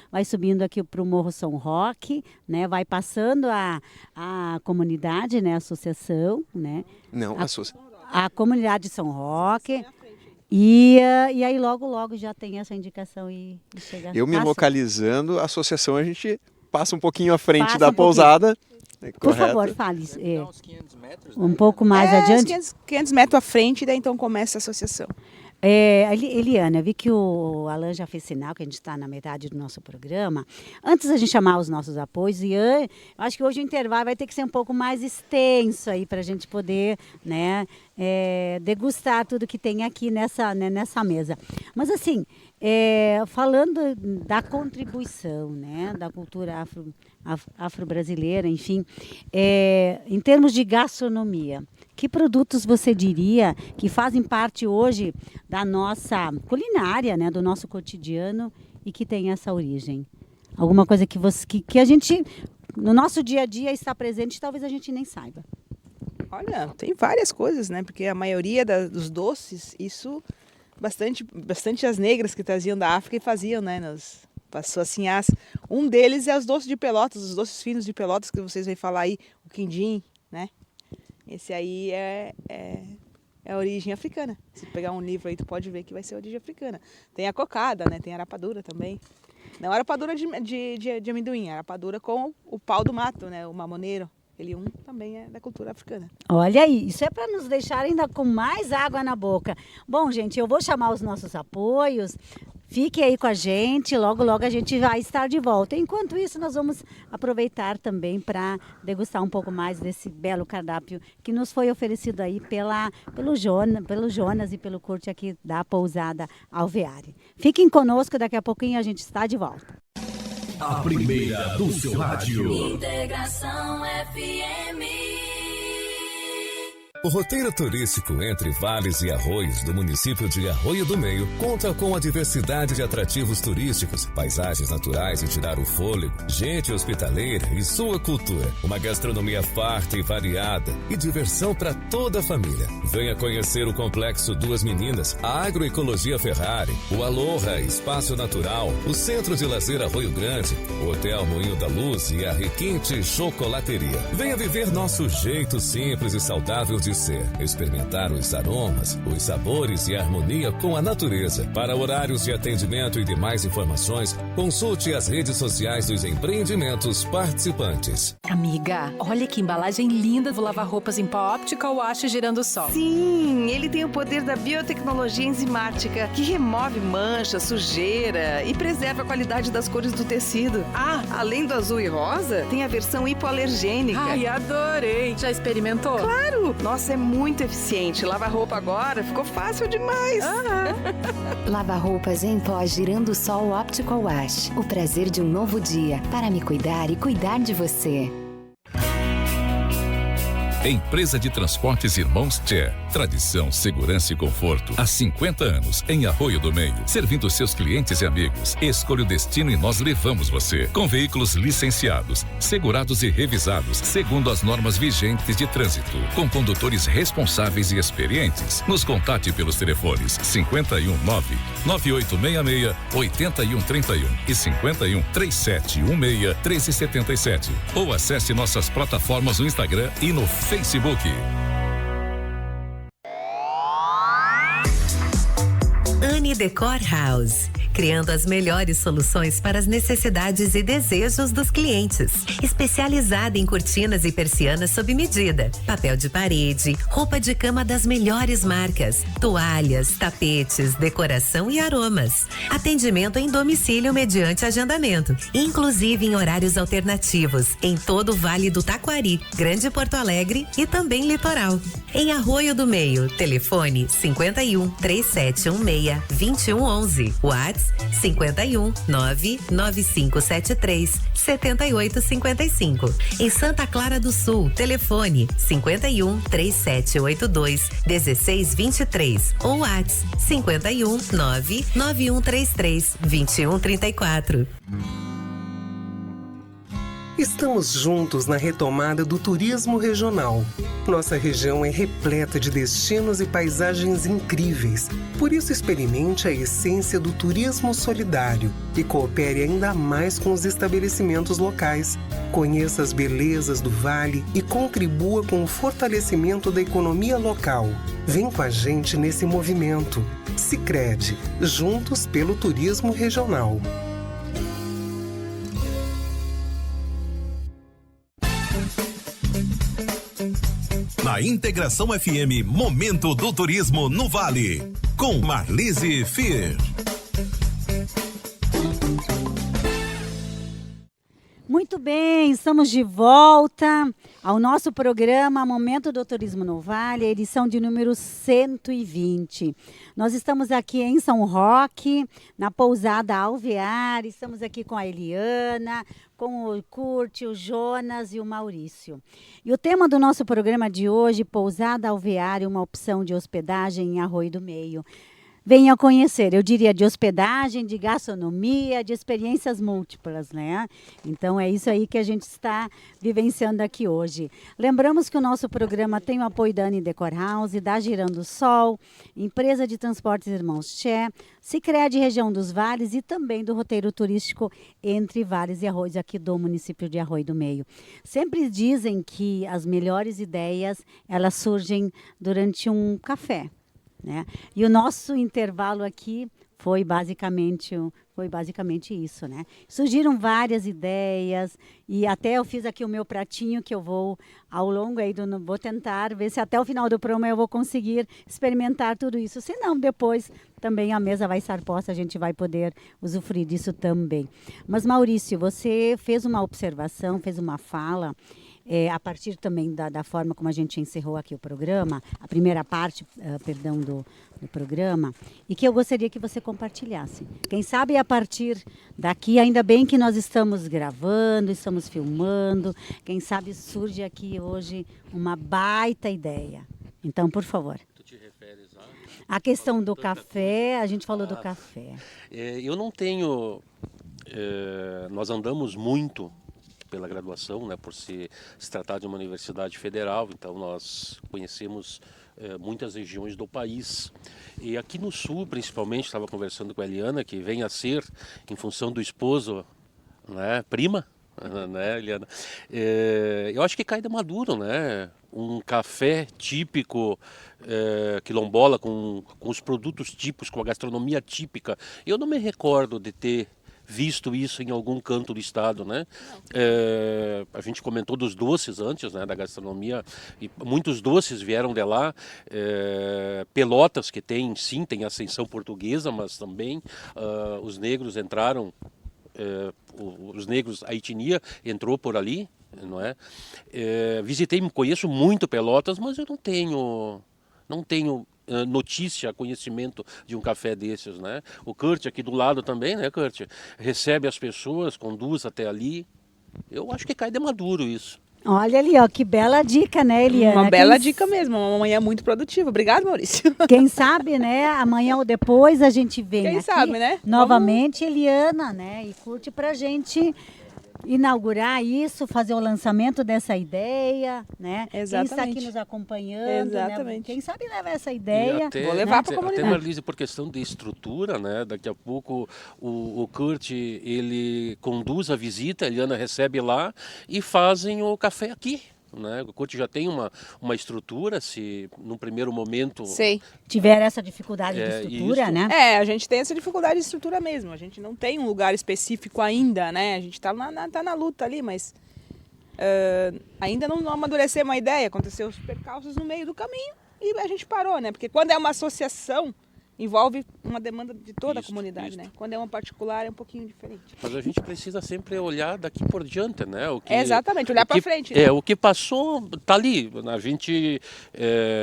aqui para o Morro São Roque, né? Vai passando a comunidade, né? A associação, né? Não, A comunidade de São Roque. E aí logo já tem essa indicação e chega. Eu me Passa. localizando, a associação a gente passa um pouquinho à frente Passa da um pouquinho. pousada. Por Correto? favor, fale. Então, uns 500 metros, né? Um pouco mais adiante. 500 metros à frente, daí então começa a associação. Eliana, eu vi que o Alan já fez sinal, que a gente está na metade do nosso programa. Antes da gente chamar os nossos apoios, eu acho que hoje o intervalo vai ter que ser um pouco mais extenso aí para a gente poder, né, degustar tudo que tem aqui nessa mesa. Mas assim, falando da contribuição, né, da cultura afro-brasileira, enfim, em termos de gastronomia, que produtos você diria que fazem parte hoje da nossa culinária, né, do nosso cotidiano e que tem essa origem? Alguma coisa que a gente, no nosso dia a dia, está presente e talvez a gente nem saiba. Olha, tem várias coisas, né? Porque a maioria dos doces, isso, bastante as negras que traziam da África e faziam, né? As suas sinhás. Um deles é os doces de Pelotas, os doces finos de Pelotas, que vocês vão falar aí, o quindim, né? Esse aí é a origem africana. Se pegar um livro aí, tu pode ver que vai ser a origem africana. Tem a cocada, né? Tem a rapadura também. Não era rapadura de amendoim, era rapadura com o pau do mato, né? O mamoneiro. Ele também é da cultura africana. Olha aí, isso é para nos deixar ainda com mais água na boca. Bom, gente, eu vou chamar os nossos apoios. Fique aí com a gente, logo a gente vai estar de volta. Enquanto isso, nós vamos aproveitar também para degustar um pouco mais desse belo cardápio que nos foi oferecido aí pelo Jonas e pelo Curte aqui da Pousada Alveare. Fiquem conosco, daqui a pouquinho a gente está de volta. A primeira do seu rádio. Integração FM. O roteiro turístico entre vales e arroios do município de Arroio do Meio conta com a diversidade de atrativos turísticos, paisagens naturais e tirar o fôlego, gente hospitaleira e sua cultura. Uma gastronomia farta e variada e diversão para toda a família. Venha conhecer o Complexo Duas Meninas, a Agroecologia Ferrari, o Aloha Espaço Natural, o Centro de Lazer Arroio Grande, o Hotel Moinho da Luz e a Requinte Chocolateria. Venha viver nosso jeito simples e saudável de ser, experimentar os aromas, os sabores e a harmonia com a natureza. Para horários de atendimento e demais informações, consulte as redes sociais dos empreendimentos participantes. Amiga, olha que embalagem linda do lava-roupas em pó Optical Wash Girando Sol. Sim, ele tem o poder da biotecnologia enzimática, que remove mancha, sujeira e preserva a qualidade das cores do tecido. Ah, além do azul e rosa, tem a versão hipoalergênica. Ai, adorei! Já experimentou? Claro! Nossa, é muito eficiente. Lavar roupa agora ficou fácil demais. Lava-roupas em pó Girando Sol Optical Wash. O prazer de um novo dia para me cuidar e cuidar de você. Empresa de Transportes Irmãos Tchê. Tradição, segurança e conforto. Há 50 anos, em Arroio do Meio. Servindo seus clientes e amigos. Escolha o destino e nós levamos você. Com veículos licenciados, segurados e revisados, segundo as normas vigentes de trânsito. Com condutores responsáveis e experientes. Nos contate pelos telefones 519-9866-8131 e 51-3716-1377. Ou acesse nossas plataformas no Instagram e no Facebook. Eliane Decor House, criando as melhores soluções para as necessidades e desejos dos clientes. Especializada em cortinas e persianas sob medida, papel de parede, roupa de cama das melhores marcas, toalhas, tapetes, decoração e aromas. Atendimento em domicílio mediante agendamento, inclusive em horários alternativos, em todo o Vale do Taquari, Grande Porto Alegre e também Litoral. Em Arroio do Meio, telefone 51 3716 2111, WhatsApp 51 99573 7855. Em Santa Clara do Sul, telefone 51 3782 1623 ou WhatsApp 51 99133 2134. Estamos juntos na retomada do turismo regional. Nossa região é repleta de destinos e paisagens incríveis. Por isso, experimente a essência do turismo solidário e coopere ainda mais com os estabelecimentos locais. Conheça as belezas do Vale e contribua com o fortalecimento da economia local. Vem com a gente nesse movimento. Sicredi, juntos pelo turismo regional. Na Integração FM, Momento do Turismo no Vale, com Marlise Fier. Muito bem, estamos de volta ao nosso programa Momento do Turismo no Vale, edição de número 120. Nós estamos aqui em São Roque, na pousada Alvear, estamos aqui com a Eliana, com o Kurt, o Jonas e o Maurício. E o tema do nosso programa de hoje, Pousada Alvear, uma opção de hospedagem em Arroio do Meio. Venha conhecer, eu diria, de hospedagem, de gastronomia, de experiências múltiplas, né? Então é isso aí que a gente está vivenciando aqui hoje. Lembramos que o nosso programa tem o apoio da Anne Decor House, da Girando Sol, Empresa de Transportes Irmãos Tché, Sicredi Região dos Vales e também do roteiro turístico Entre Vales e Arroios, aqui do município de Arroio do Meio. Sempre dizem que as melhores ideias, elas surgem durante um café, né? E o nosso intervalo aqui foi basicamente isso, né? Surgiram várias ideias e até eu fiz aqui o meu pratinho que eu vou ao longo aí vou tentar ver se até o final do programa eu vou conseguir experimentar tudo isso. Se não, depois também a mesa vai estar posta, a gente vai poder usufruir disso também. Mas Maurício, você fez uma observação, fez uma fala. A partir também da forma como a gente encerrou aqui o programa, a primeira parte, do programa, e que eu gostaria que você compartilhasse. Quem sabe a partir daqui, ainda bem que nós estamos gravando, estamos filmando, quem sabe surge aqui hoje uma baita ideia. Então, por favor. Tu te referes a questão do café, a gente falou do café. Eu não tenho... nós andamos muito pela graduação, né, por se tratar de uma universidade federal, então nós conhecemos muitas regiões do país. E aqui no sul, principalmente, estava conversando com a Eliana, que vem a ser, em função do esposo, né, prima, né, Eliana? Eu acho que cai de maduro, né? Um café típico quilombola, com os produtos típicos, com a gastronomia típica. Eu não me recordo de ter visto isso em algum canto do estado, né? A gente comentou dos doces antes, né, da gastronomia, e muitos doces vieram de lá. Pelotas, que tem ascensão portuguesa, mas também os negros entraram, a etnia entrou por ali, não é? Conheço muito Pelotas, mas eu não tenho notícia, conhecimento de um café desses, né? O Kurt aqui do lado também, né, Kurt? Recebe as pessoas, conduz até ali. Eu acho que cai de maduro isso. Olha ali, ó, que bela dica, né, Eliana? Uma bela dica mesmo, uma manhã muito produtiva. Obrigada, Maurício. Quem sabe, né, amanhã ou depois a gente vem aqui sabe, né? novamente, Eliana, né, e Curte pra gente inaugurar isso, fazer o lançamento dessa ideia, né? Exatamente. Quem está aqui nos acompanhando, exatamente, né? Quem sabe leva essa ideia. Vou levar para a comunidade. Até, Marlise, por questão de estrutura, né? Daqui a pouco o Kurt, ele conduz a visita, a Eliana recebe lá e fazem o café aqui. né? O CURT já tem uma estrutura, se num primeiro momento... Sei. Tiver essa dificuldade de estrutura, né? A gente tem essa dificuldade de estrutura mesmo. A gente não tem um lugar específico ainda, né? A gente tá na luta ali, mas ainda não amadureceu uma ideia. Aconteceu os percalços no meio do caminho e a gente parou, né? Porque quando é uma associação, envolve uma demanda de toda a comunidade, né? Quando é uma particular é um pouquinho diferente. Mas a gente precisa sempre olhar daqui por diante, né? Exatamente, olhar para frente. Né? O que passou está ali, a gente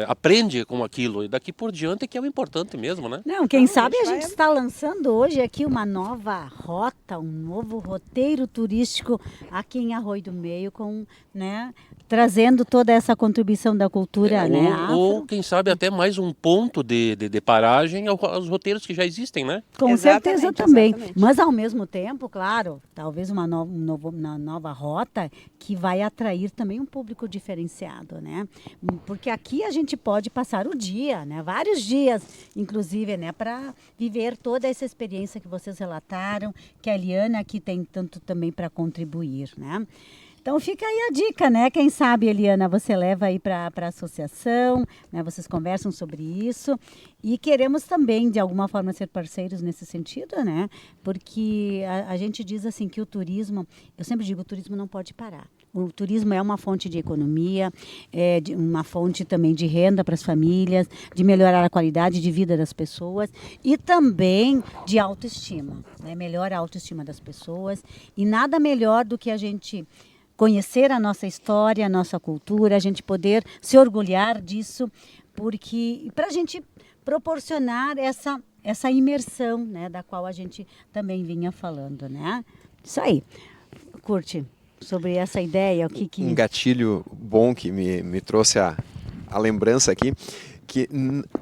aprende com aquilo e daqui por diante que é o importante mesmo, né? Não, quem sabe a gente está lançando hoje aqui uma nova rota, um novo roteiro turístico aqui em Arroio do Meio, com, né, trazendo toda essa contribuição da cultura, né? Ou quem sabe até mais um ponto de paragem aos roteiros que já existem, né? Com certeza também. Mas ao mesmo tempo, claro, talvez uma nova rota que vai atrair também um público diferenciado, né? Porque aqui a gente pode passar o dia, né? Vários dias, inclusive, né? Para viver toda essa experiência que vocês relataram, que a Eliana aqui tem tanto também para contribuir, né? Então fica aí a dica, né? Quem sabe, Eliana, você leva aí para a associação, né? Vocês conversam sobre isso e queremos também, de alguma forma, ser parceiros nesse sentido, né? Porque a gente diz assim que o turismo, eu sempre digo, o turismo não pode parar. O turismo é uma fonte de economia, uma fonte também de renda para as famílias, de melhorar a qualidade de vida das pessoas e também de autoestima, né? Melhora a autoestima das pessoas e nada melhor do que a gente conhecer a nossa história, a nossa cultura, a gente poder se orgulhar disso, porque para a gente proporcionar essa imersão, né, da qual a gente também vinha falando, né? Isso aí. Curte sobre essa ideia, o que... Um gatilho bom que me trouxe a lembrança aqui, que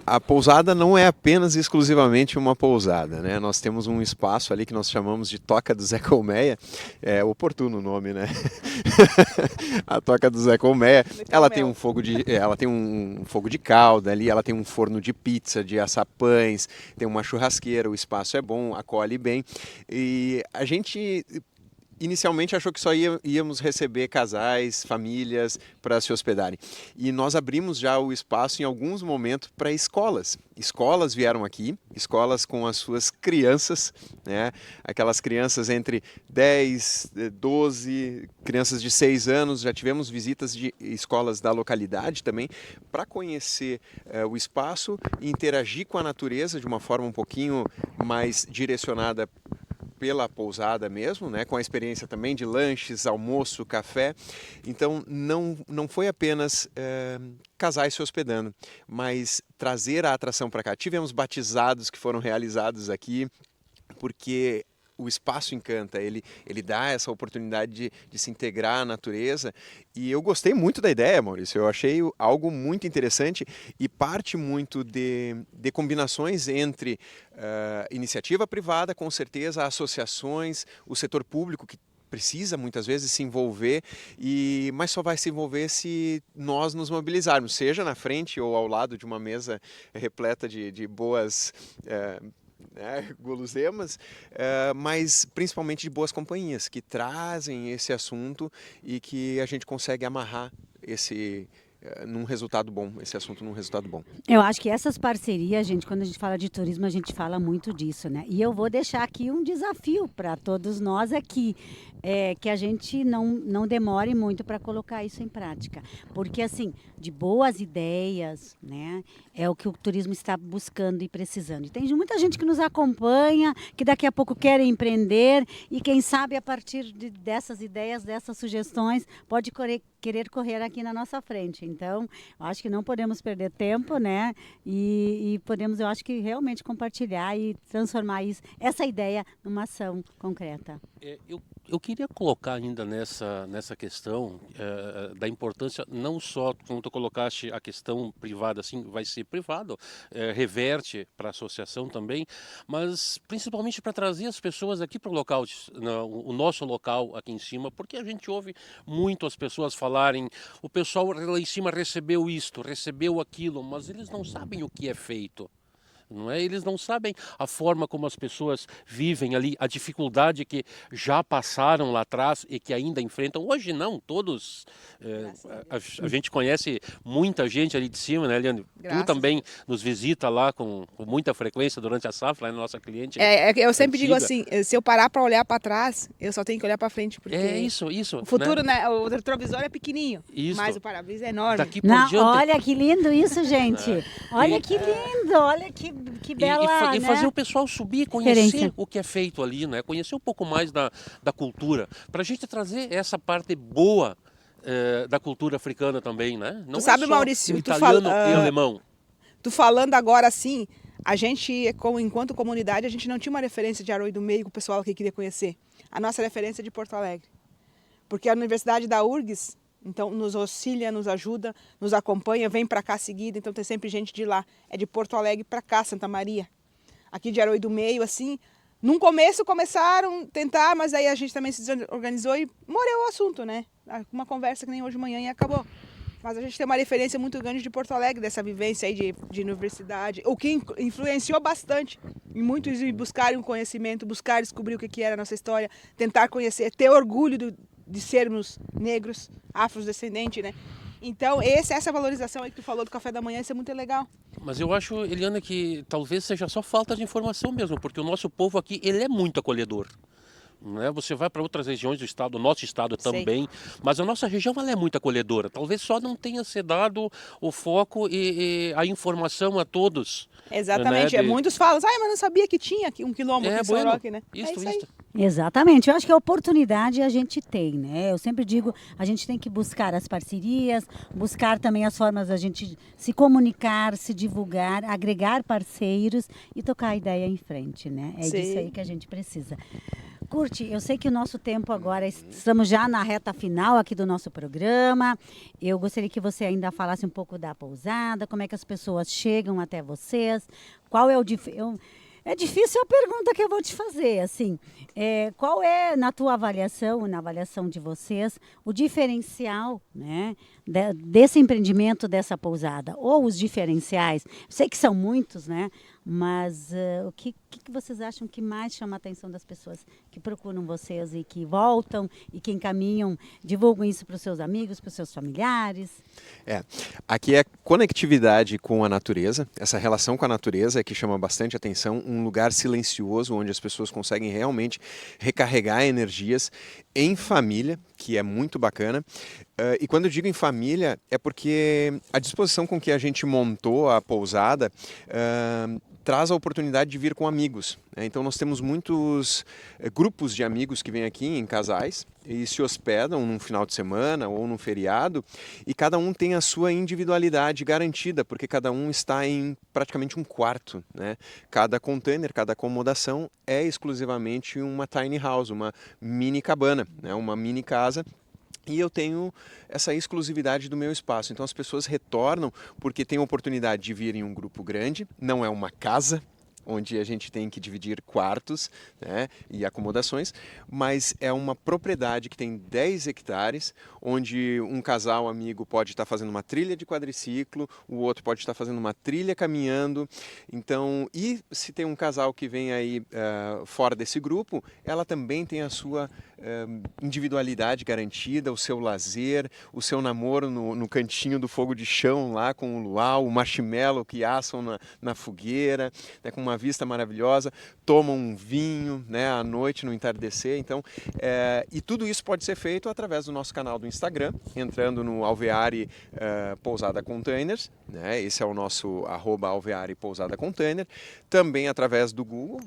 a pousada não é apenas exclusivamente uma pousada, né? Nós temos um espaço ali que nós chamamos de Toca do Zé Colmeia, é oportuno o nome, né? A Toca do Zé Colmeia, ela tem um fogo de calda ali, ela tem um forno de pizza, de assar pães, tem uma churrasqueira, o espaço é bom, acolhe bem, e a gente inicialmente achou que só íamos receber casais, famílias para se hospedarem. E nós abrimos já o espaço em alguns momentos para escolas. Escolas vieram aqui, escolas com as suas crianças, né? Aquelas crianças entre 10, 12, crianças de 6 anos. Já tivemos visitas de escolas da localidade também para conhecer o espaço e interagir com a natureza de uma forma um pouquinho mais direcionada pela pousada mesmo, né, com a experiência também de lanches, almoço, café. Então não foi apenas casais se hospedando, mas trazer a atração para cá. Tivemos batizados que foram realizados aqui, porque o espaço encanta, ele dá essa oportunidade de se integrar à natureza, e eu gostei muito da ideia, Maurício, eu achei algo muito interessante e parte muito de combinações entre iniciativa privada, com certeza, associações, o setor público que precisa muitas vezes se envolver, mas só vai se envolver se nós nos mobilizarmos, seja na frente ou ao lado de uma mesa repleta de boas guloseimas, mas principalmente de boas companhias que trazem esse assunto e que a gente consegue amarrar num resultado bom, esse assunto num resultado bom. Eu acho que essas parcerias, gente, quando a gente fala de turismo, a gente fala muito disso, né? E eu vou deixar aqui um desafio para todos nós aqui, que a gente não demore muito para colocar isso em prática. Porque, assim, de boas ideias, né, é o que o turismo está buscando e precisando. E tem muita gente que nos acompanha, que daqui a pouco quer empreender e, quem sabe, a partir dessas ideias, dessas sugestões, pode querer correr aqui na nossa frente. Então, eu acho que não podemos perder tempo, né? E podemos, eu acho que realmente compartilhar e transformar essa ideia numa ação concreta. Eu queria colocar ainda nessa questão da importância, não só, como tu colocaste, a questão privada, assim, vai ser privado, reverte para a associação também, mas principalmente para trazer as pessoas aqui para o local, o nosso local aqui em cima, porque a gente ouve muito as pessoas falarem, o pessoal lá em cima recebeu isto, recebeu aquilo, mas eles não sabem o que é feito. não é? Eles não sabem a forma como as pessoas vivem ali, a dificuldade que já passaram lá atrás e que ainda enfrentam. Hoje não, todos. A gente conhece muita gente ali de cima, né, Eliane? Tu também nos visita lá com muita frequência durante a safra, lá na nossa cliente. Eu sempre antiga. digo assim, se eu parar para olhar para trás, eu só tenho que olhar para frente, porque isso. O futuro, né? O retrovisor é pequenininho, mas o para-brisa é enorme. Daqui por diante... Olha que lindo isso, gente. Olha que lindo, olha que bela, e né? fazer o pessoal subir, conhecer o que é feito ali, né? Conhecer um pouco mais da cultura, para a gente trazer essa parte boa da cultura africana também, né? Não tu sabe, só Maurício, o italiano e alemão. Tu falando agora assim, a gente, enquanto comunidade, a gente não tinha uma referência de Arroio do Meio que o pessoal aqui queria conhecer. A nossa referência é de Porto Alegre. Porque a Universidade da URGS, então, nos auxilia, nos ajuda, nos acompanha, vem para cá seguida, então tem sempre gente de lá. É de Porto Alegre para cá, Santa Maria. Aqui de Arroio do Meio, assim, num começo começaram a tentar, mas aí a gente também se organizou e morreu o assunto, né? Uma conversa que nem hoje de manhã e acabou. Mas a gente tem uma referência muito grande de Porto Alegre, dessa vivência aí de universidade, o que influenciou bastante em muitos buscarem um conhecimento, buscar descobrir o que era a nossa história, tentar conhecer, ter orgulho de sermos negros, afrodescendentes, né? Então, essa valorização aí que tu falou do café da manhã, isso é muito legal. Mas eu acho, Eliana, que talvez seja só falta de informação mesmo, porque o nosso povo aqui, ele é muito acolhedor. Né? Você vai para outras regiões do estado, o nosso estado também, mas a nossa região ela é muito acolhedora. Talvez só não tenha se dado o foco e a informação a todos. Exatamente, né? Muitos falam, mas não sabia que tinha aqui um quilômetro aqui em São Roque, né? Isso. Exatamente, eu acho que a oportunidade a gente tem, né? Eu sempre digo, a gente tem que buscar as parcerias, buscar também as formas da gente se comunicar, se divulgar, agregar parceiros e tocar a ideia em frente, né? É disso aí que a gente precisa. Curti, eu sei que o nosso tempo agora, estamos já na reta final aqui do nosso programa. Eu gostaria que você ainda falasse um pouco da pousada, como é que as pessoas chegam até vocês, qual é o... É difícil a pergunta que eu vou te fazer, assim, qual é, na tua avaliação, na avaliação de vocês, o diferencial, né, desse empreendimento, dessa pousada, ou os diferenciais? Sei que são muitos, né, mas o que vocês acham que mais chama a atenção das pessoas que procuram vocês e que voltam e que encaminham, divulgam isso para os seus amigos, para os seus familiares? Aqui é conectividade com a natureza, essa relação com a natureza é que chama bastante atenção, um lugar silencioso onde as pessoas conseguem realmente recarregar energias em família, que é muito bacana. E quando eu digo em família, é porque a disposição com que a gente montou a pousada traz a oportunidade de vir com amigos. Então nós temos muitos grupos de amigos que vêm aqui em casais e se hospedam num final de semana ou num feriado e cada um tem a sua individualidade garantida, porque cada um está em praticamente um quarto, né? Cada container, cada acomodação é exclusivamente uma tiny house, uma mini cabana, né? Uma mini casa. E eu tenho essa exclusividade do meu espaço. Então as pessoas retornam porque tem a oportunidade de vir em um grupo grande, não é uma casa onde a gente tem que dividir quartos, né, e acomodações, mas é uma propriedade que tem 10 hectares, onde um casal amigo pode estar fazendo uma trilha de quadriciclo, o outro pode estar fazendo uma trilha caminhando. Então, e se tem um casal que vem aí fora desse grupo, ela também tem a sua individualidade garantida, o seu lazer, o seu namoro no cantinho do fogo de chão lá com o luau, o marshmallow que assam na fogueira, né, com uma vista maravilhosa, tomam um vinho, né, à noite no entardecer. Então, e tudo isso pode ser feito através do nosso canal do Instagram, entrando no Alveare Pousada Containers, né, esse é o nosso @Alveare Pousada Container, também através do Google,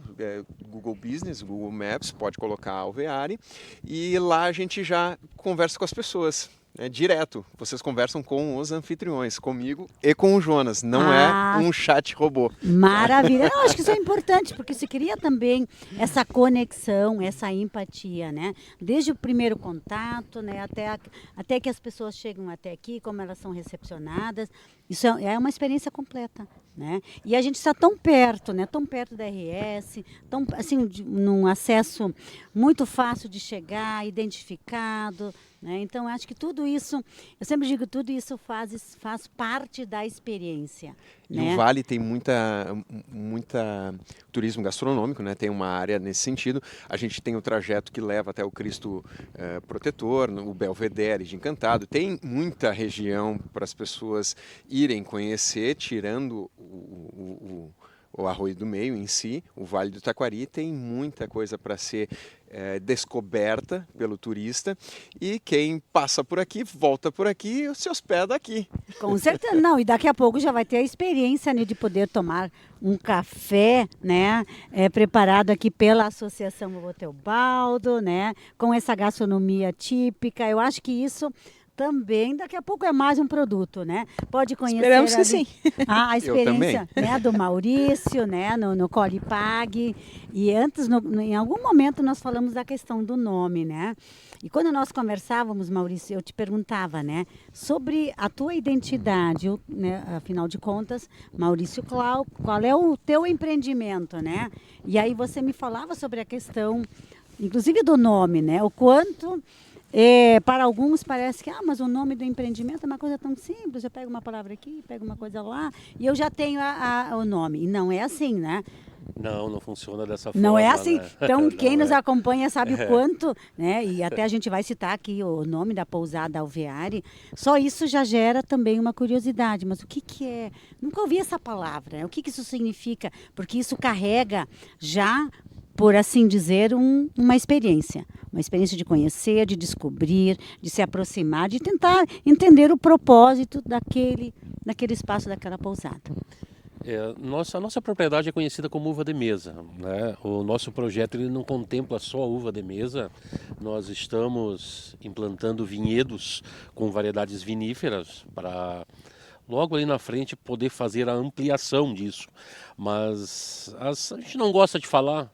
Google Business, Google Maps, pode colocar Alveare, e lá a gente já conversa com as pessoas. Direto, vocês conversam com os anfitriões, comigo e com o Jonas, não é um chat robô. Maravilha, eu acho que isso é importante, porque se cria também essa conexão, essa empatia, né? Desde o primeiro contato, né, até que as pessoas chegam até aqui, como elas são recepcionadas, isso é uma experiência completa, né? E a gente está tão perto, né? Tão perto da RS, tão, assim, num acesso muito fácil de chegar, identificado, né? Então, acho que tudo isso, eu sempre digo, tudo isso faz parte da experiência. E né? o Vale tem muita turismo gastronômico, né? Tem uma área nesse sentido. A gente tem o trajeto que leva até o Cristo Protetor, o Belvedere de Encantado. Tem muita região para as pessoas irem conhecer, tirando o Arroio do Meio em si, o Vale do Taquari tem muita coisa para ser descoberta pelo turista, e quem passa por aqui, volta por aqui e se hospeda aqui. Com certeza, não, e daqui a pouco já vai ter a experiência, né, de poder tomar um café, né, preparado aqui pela Associação Vovô Teobaldo, né, com essa gastronomia típica. Eu acho que isso também, daqui a pouco é mais um produto, né? Pode conhecer. Esperamos que sim. A experiência, né, do Maurício, né, no Colipag. E antes, em algum momento, nós falamos da questão do nome, né? E quando nós conversávamos, Maurício, eu te perguntava, né, sobre a tua identidade, né, afinal de contas, Maurício Clau, qual é o teu empreendimento, né? E aí você me falava sobre a questão, inclusive do nome, né? O quanto... para alguns parece que, mas o nome do empreendimento é uma coisa tão simples, eu pego uma palavra aqui, pego uma coisa lá, e eu já tenho o nome. E não é assim, né? Não funciona dessa forma. Não é assim. Né? Então, quem nos acompanha sabe o quanto, né? E até a gente vai citar aqui o nome da pousada Alveare. Só isso já gera também uma curiosidade. Mas o que é? Nunca ouvi essa palavra. Né? O que isso significa? Porque isso carrega já, por assim dizer, uma experiência. Uma experiência de conhecer, de descobrir, de se aproximar, de tentar entender o propósito daquele espaço, daquela pousada. A nossa propriedade é conhecida como uva de mesa, né? O nosso projeto ele não contempla só a uva de mesa. Nós estamos implantando vinhedos com variedades viníferas para logo ali na frente poder fazer a ampliação disso. Mas a gente não gosta de falar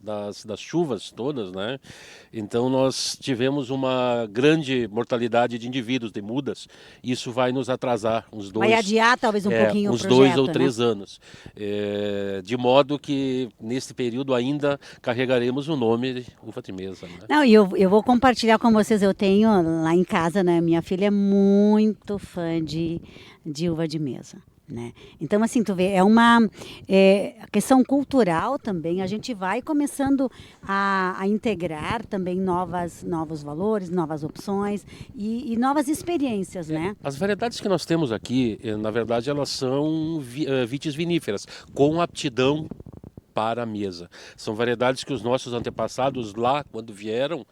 das chuvas todas, né? Então nós tivemos uma grande mortalidade de indivíduos, de mudas. Isso vai nos atrasar uns 2... Vai adiar talvez um pouquinho o projeto, 2 ou 3 anos. De modo que nesse período ainda carregaremos o nome de uva de mesa. Né? Não, e eu vou compartilhar com vocês, eu tenho lá em casa, né? Minha filha é muito fã de uva de mesa. Né? Então, assim, tu vê, é uma questão cultural também, a gente vai começando a integrar também novos valores, novas opções e novas experiências, né? As variedades que nós temos aqui, na verdade, elas são vitis viníferas, com aptidão para a mesa. São variedades que os nossos antepassados lá, quando vieram,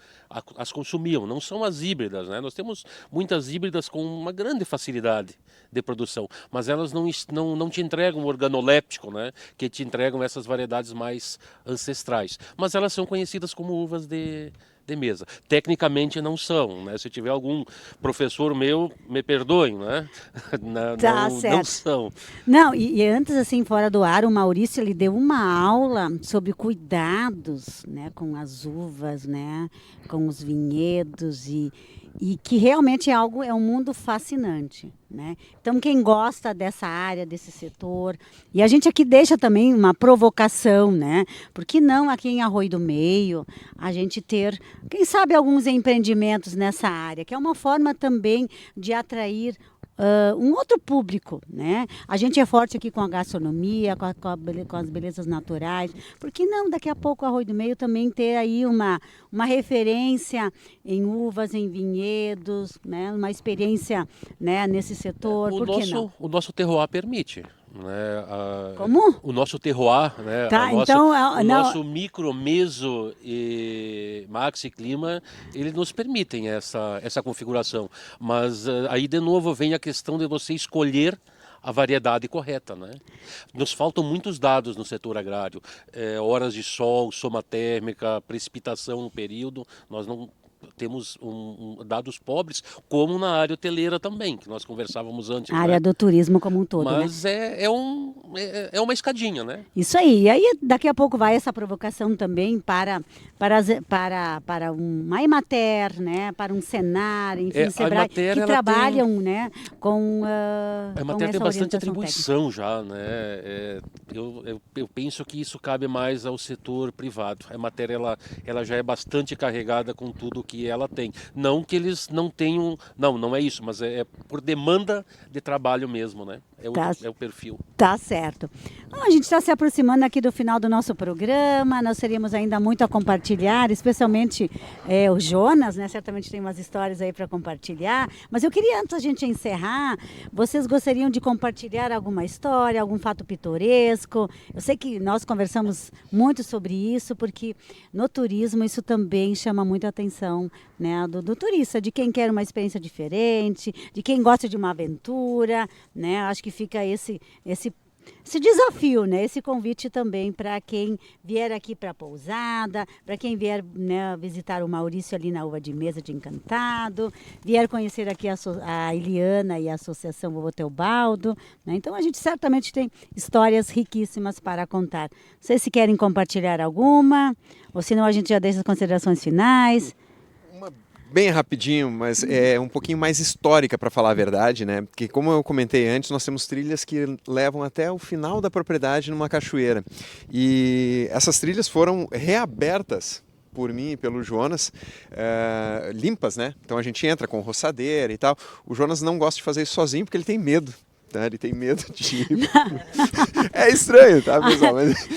as consumiam. Não são as híbridas, né? Nós temos muitas híbridas com uma grande facilidade de produção, mas elas não te entregam o organoléptico, né? Que te entregam essas variedades mais ancestrais. Mas elas são conhecidas como uvas de mesa. Tecnicamente não são, né? Se tiver algum professor meu, me perdoem, né? Não são. Não, e antes, assim, fora do ar, o Maurício, ele deu uma aula sobre cuidados, né, com as uvas, né, com os vinhedos e que realmente é um mundo fascinante, né? Então, quem gosta dessa área, desse setor, e a gente aqui deixa também uma provocação, né? Por que não aqui em Arroio do Meio a gente ter, quem sabe, alguns empreendimentos nessa área, que é uma forma também de atrair um outro público, né? A gente é forte aqui com a gastronomia, com as belezas naturais. Por que não, daqui a pouco, o Arroio do Meio também ter aí uma referência em uvas, em vinhedos, né? Uma experiência, né, nesse setor, por que não? O nosso terroir permite. Né? Como? O nosso terroir, né? Tá, Nosso micro, meso e maxi clima, eles nos permitem essa configuração. Mas aí de novo vem a questão de você escolher a variedade correta, né? Nos faltam muitos dados no setor agrário, horas de sol, soma térmica, precipitação no período, nós não temos dados pobres, como na área hoteleira também, que nós conversávamos antes. A área do turismo como um todo, mas né? É uma escadinha, né? Isso aí. E aí, daqui a pouco vai essa provocação também para uma Emater, né? Para um Senar, enfim, Sebrae, que trabalham, né? Com a Emater tem bastante atribuição já, né? Eu penso que isso cabe mais ao setor privado. A Emater, ela já é bastante carregada com tudo que ela tem. Não que eles não tenham, não é isso, mas é por demanda de trabalho mesmo, né? É o perfil. Tá certo. Bom, a gente está se aproximando aqui do final do nosso programa, nós teríamos ainda muito a compartilhar, especialmente o Jonas, né? Certamente tem umas histórias aí para compartilhar, mas eu queria, antes da gente encerrar, vocês gostariam de compartilhar alguma história, algum fato pitoresco? Eu sei que nós conversamos muito sobre isso, porque no turismo isso também chama muita atenção, né? Do turista, de quem quer uma experiência diferente, de quem gosta de uma aventura, né? Acho que fica esse desafio, né? Esse convite também para quem vier aqui para a pousada, para quem vier, né, visitar o Maurício ali na Uva de Mesa de Encantado, vier conhecer aqui a Eliana e a Associação Vovô Teobaldo, né? Então a gente certamente tem histórias riquíssimas para contar. Não sei se querem compartilhar alguma, ou senão a gente já deixa as considerações finais. Bem rapidinho, mas é um pouquinho mais histórica, para falar a verdade, né? Porque, como eu comentei antes, nós temos trilhas que levam até o final da propriedade numa cachoeira. E essas trilhas foram reabertas por mim e pelo Jonas, limpas, né? Então a gente entra com roçadeira e tal. O Jonas não gosta de fazer isso sozinho porque ele tem medo. Tá? Ele tem medo de ir. É estranho, tá, pessoal? Mas...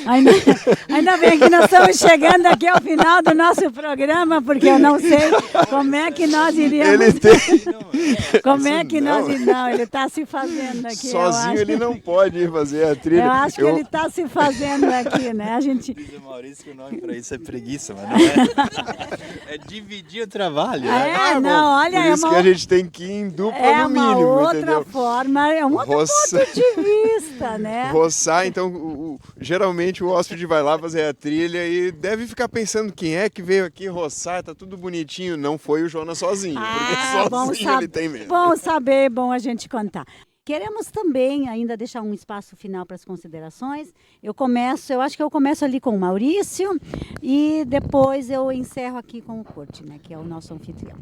Ainda bem que nós estamos chegando aqui ao final do nosso programa, porque eu não sei como é que nós iríamos... Ele tem... Como é que nós... Não, ele está se fazendo aqui. Sozinho ele não pode ir fazer a trilha. Eu acho que ele está se fazendo aqui, né? A gente... Diz o Maurício que o nome para isso é preguiça, mas não é. É dividir o trabalho. Né? Não, olha... Por isso que a gente tem que ir em dupla no mínimo, É uma outra entendeu? forma, é um outro ponto de vista, né? Roçar, então, geralmente o hóspede vai lá fazer a trilha e deve ficar pensando quem é que veio aqui roçar, tá tudo bonitinho. Não foi o Jonas sozinho, porque sozinho ele tem medo. Bom saber, bom a gente contar. Queremos também ainda deixar um espaço final para as considerações. Eu acho que eu começo ali com o Maurício e depois eu encerro aqui com o Kurt, né, que é o nosso anfitrião.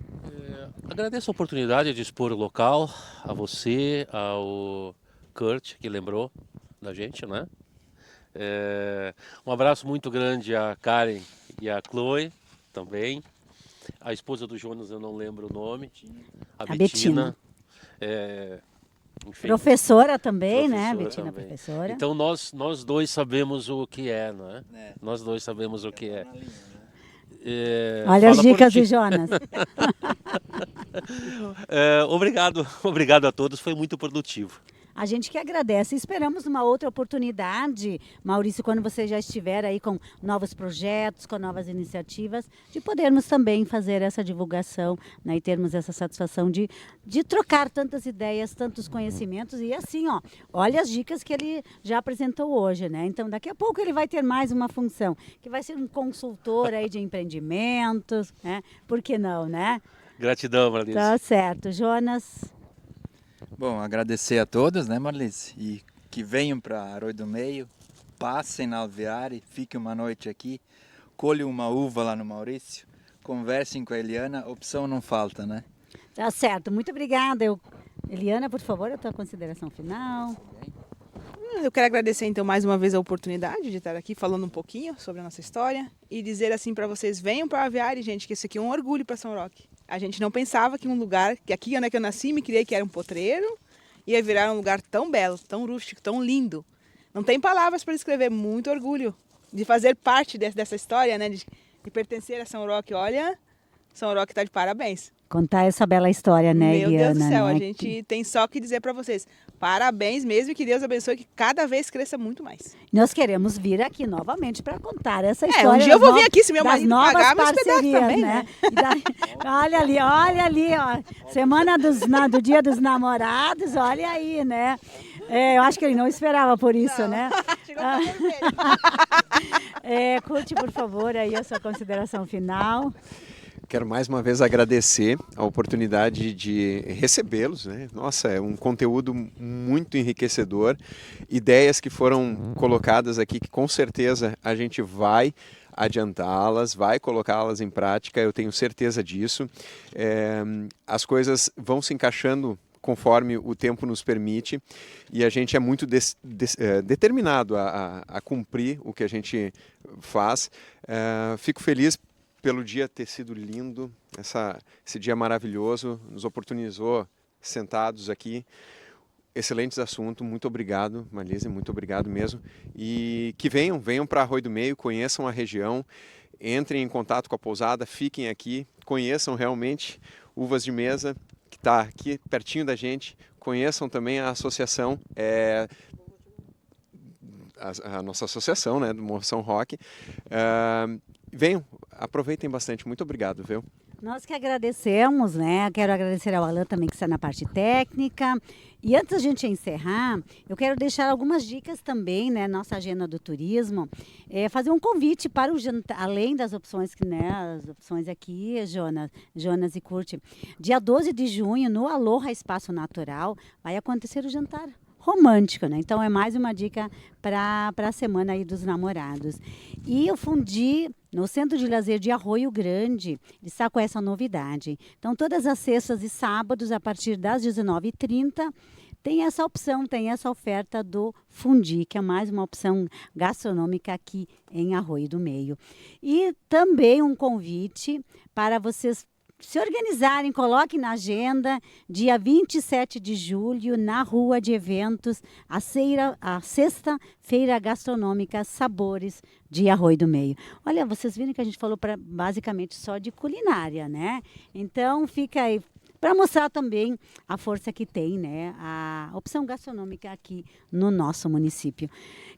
Agradeço a oportunidade de expor o local, a você, ao Kurt, que lembrou da gente, né? Um abraço muito grande a Karen e a Chloe também. A esposa do Jonas, eu não lembro o nome. A Betina. Enfim, professora também, né? Betina, professora. Então nós dois sabemos o que é, não é? Nós dois sabemos o que é. Olha as dicas de Jonas. Obrigado a todos, foi muito produtivo. A gente que agradece. Esperamos uma outra oportunidade, Maurício, quando você já estiver aí com novos projetos, com novas iniciativas, de podermos também fazer essa divulgação, né, e termos essa satisfação de trocar tantas ideias, tantos conhecimentos. E assim, olha as dicas que ele já apresentou hoje, né? Então, daqui a pouco ele vai ter mais uma função, que vai ser um consultor aí de empreendimentos, né? Por que não, né? Gratidão, Marlise. Tá certo. Jonas... Bom, agradecer a todos, né, Marlise? E que venham para Arroio do Meio, passem na Alveare, fiquem uma noite aqui, colhem uma uva lá no Maurício, conversem com a Eliana, opção não falta, né? Tá certo, muito obrigada. Eliana, por favor, a tua consideração final. Eu quero agradecer então mais uma vez a oportunidade de estar aqui falando um pouquinho sobre a nossa história e dizer assim para vocês, venham para a Alveare, gente, que isso aqui é um orgulho para São Roque. A gente não pensava que um lugar, que aqui onde é que eu nasci, me criei que era um potreiro, ia virar um lugar tão belo, tão rústico, tão lindo. Não tem palavras para descrever, muito orgulho de fazer parte dessa história, né, de pertencer a São Roque. Olha, São Roque está de parabéns. Contar essa bela história, né, Eliana? Meu Deus do céu, né? A gente tem só que dizer para vocês, parabéns mesmo e que Deus abençoe que cada vez cresça muito mais. Nós queremos vir aqui novamente para contar essa história. Um dia eu vou vir aqui se meu marido pagar meus pedaços também, né? Olha ali, ó. Semana do Dia dos Namorados, olha aí, né? Eu acho que ele não esperava por isso, né? Curte, por favor, aí a sua consideração final. Quero mais uma vez agradecer a oportunidade de recebê-los, né? Nossa, é um conteúdo muito enriquecedor, ideias que foram colocadas aqui que com certeza a gente vai adiantá-las, vai colocá-las em prática, eu tenho certeza disso. As coisas vão se encaixando conforme o tempo nos permite e a gente é muito determinado a cumprir o que a gente faz. Fico feliz pelo dia ter sido lindo, esse dia maravilhoso, nos oportunizou sentados aqui. Excelentes assuntos, muito obrigado, Marlise, muito obrigado mesmo. E que venham para Arroio do Meio, conheçam a região, entrem em contato com a pousada, fiquem aqui, conheçam realmente Uvas de Mesa, que está aqui pertinho da gente, conheçam também a associação, a nossa associação, né, do Moção Rock. Venham, aproveitem bastante, muito obrigado, viu? Nós que agradecemos, né? Quero agradecer ao Alan também que está na parte técnica. E antes da gente encerrar, eu quero deixar algumas dicas também, né? Nossa agenda do turismo. Fazer um convite para o jantar, além das opções que, né? As opções aqui, Jonas e Curte. Dia 12 de junho, no Aloha Espaço Natural, vai acontecer o jantar romântico, né? Então é mais uma dica para a semana aí dos namorados. E o Fundi, no Centro de Lazer de Arroio Grande, está com essa novidade. Então todas as sextas e sábados, a partir das 19h30, tem essa opção, tem essa oferta do Fundi, que é mais uma opção gastronômica aqui em Arroio do Meio. E também um convite para vocês se organizarem, coloquem na agenda, dia 27 de julho, na Rua de Eventos, a sexta feira gastronômica Sabores de Arroio do Meio. Olha, vocês viram que a gente falou basicamente só de culinária, né? Então, fica aí para mostrar também a força que tem, né, a opção gastronômica aqui no nosso município.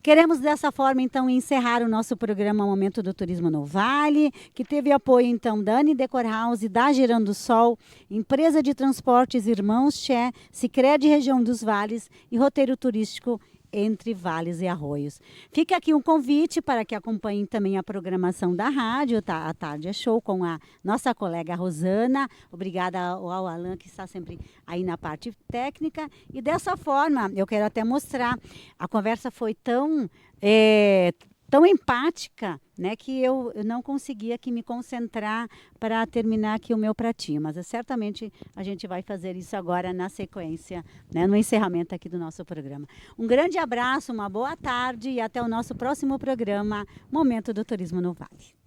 Queremos dessa forma, então, encerrar o nosso programa Momento do Turismo no Vale, que teve apoio, então, da Anne Decor House, da Gerando Sol, Empresa de Transportes Irmãos Che, Sicredi Região dos Vales e Roteiro Turístico Entre Vales e Arroios. Fica aqui um convite para que acompanhem também a programação da rádio, tá? A Tarde é Show, com a nossa colega Rosana. Obrigada ao Alan, que está sempre aí na parte técnica. E dessa forma, eu quero até mostrar, a conversa foi tão empática, né, que eu não consegui aqui me concentrar para terminar aqui o meu pratinho, mas certamente a gente vai fazer isso agora na sequência, né, no encerramento aqui do nosso programa. Um grande abraço, uma boa tarde e até o nosso próximo programa, Momento do Turismo no Vale.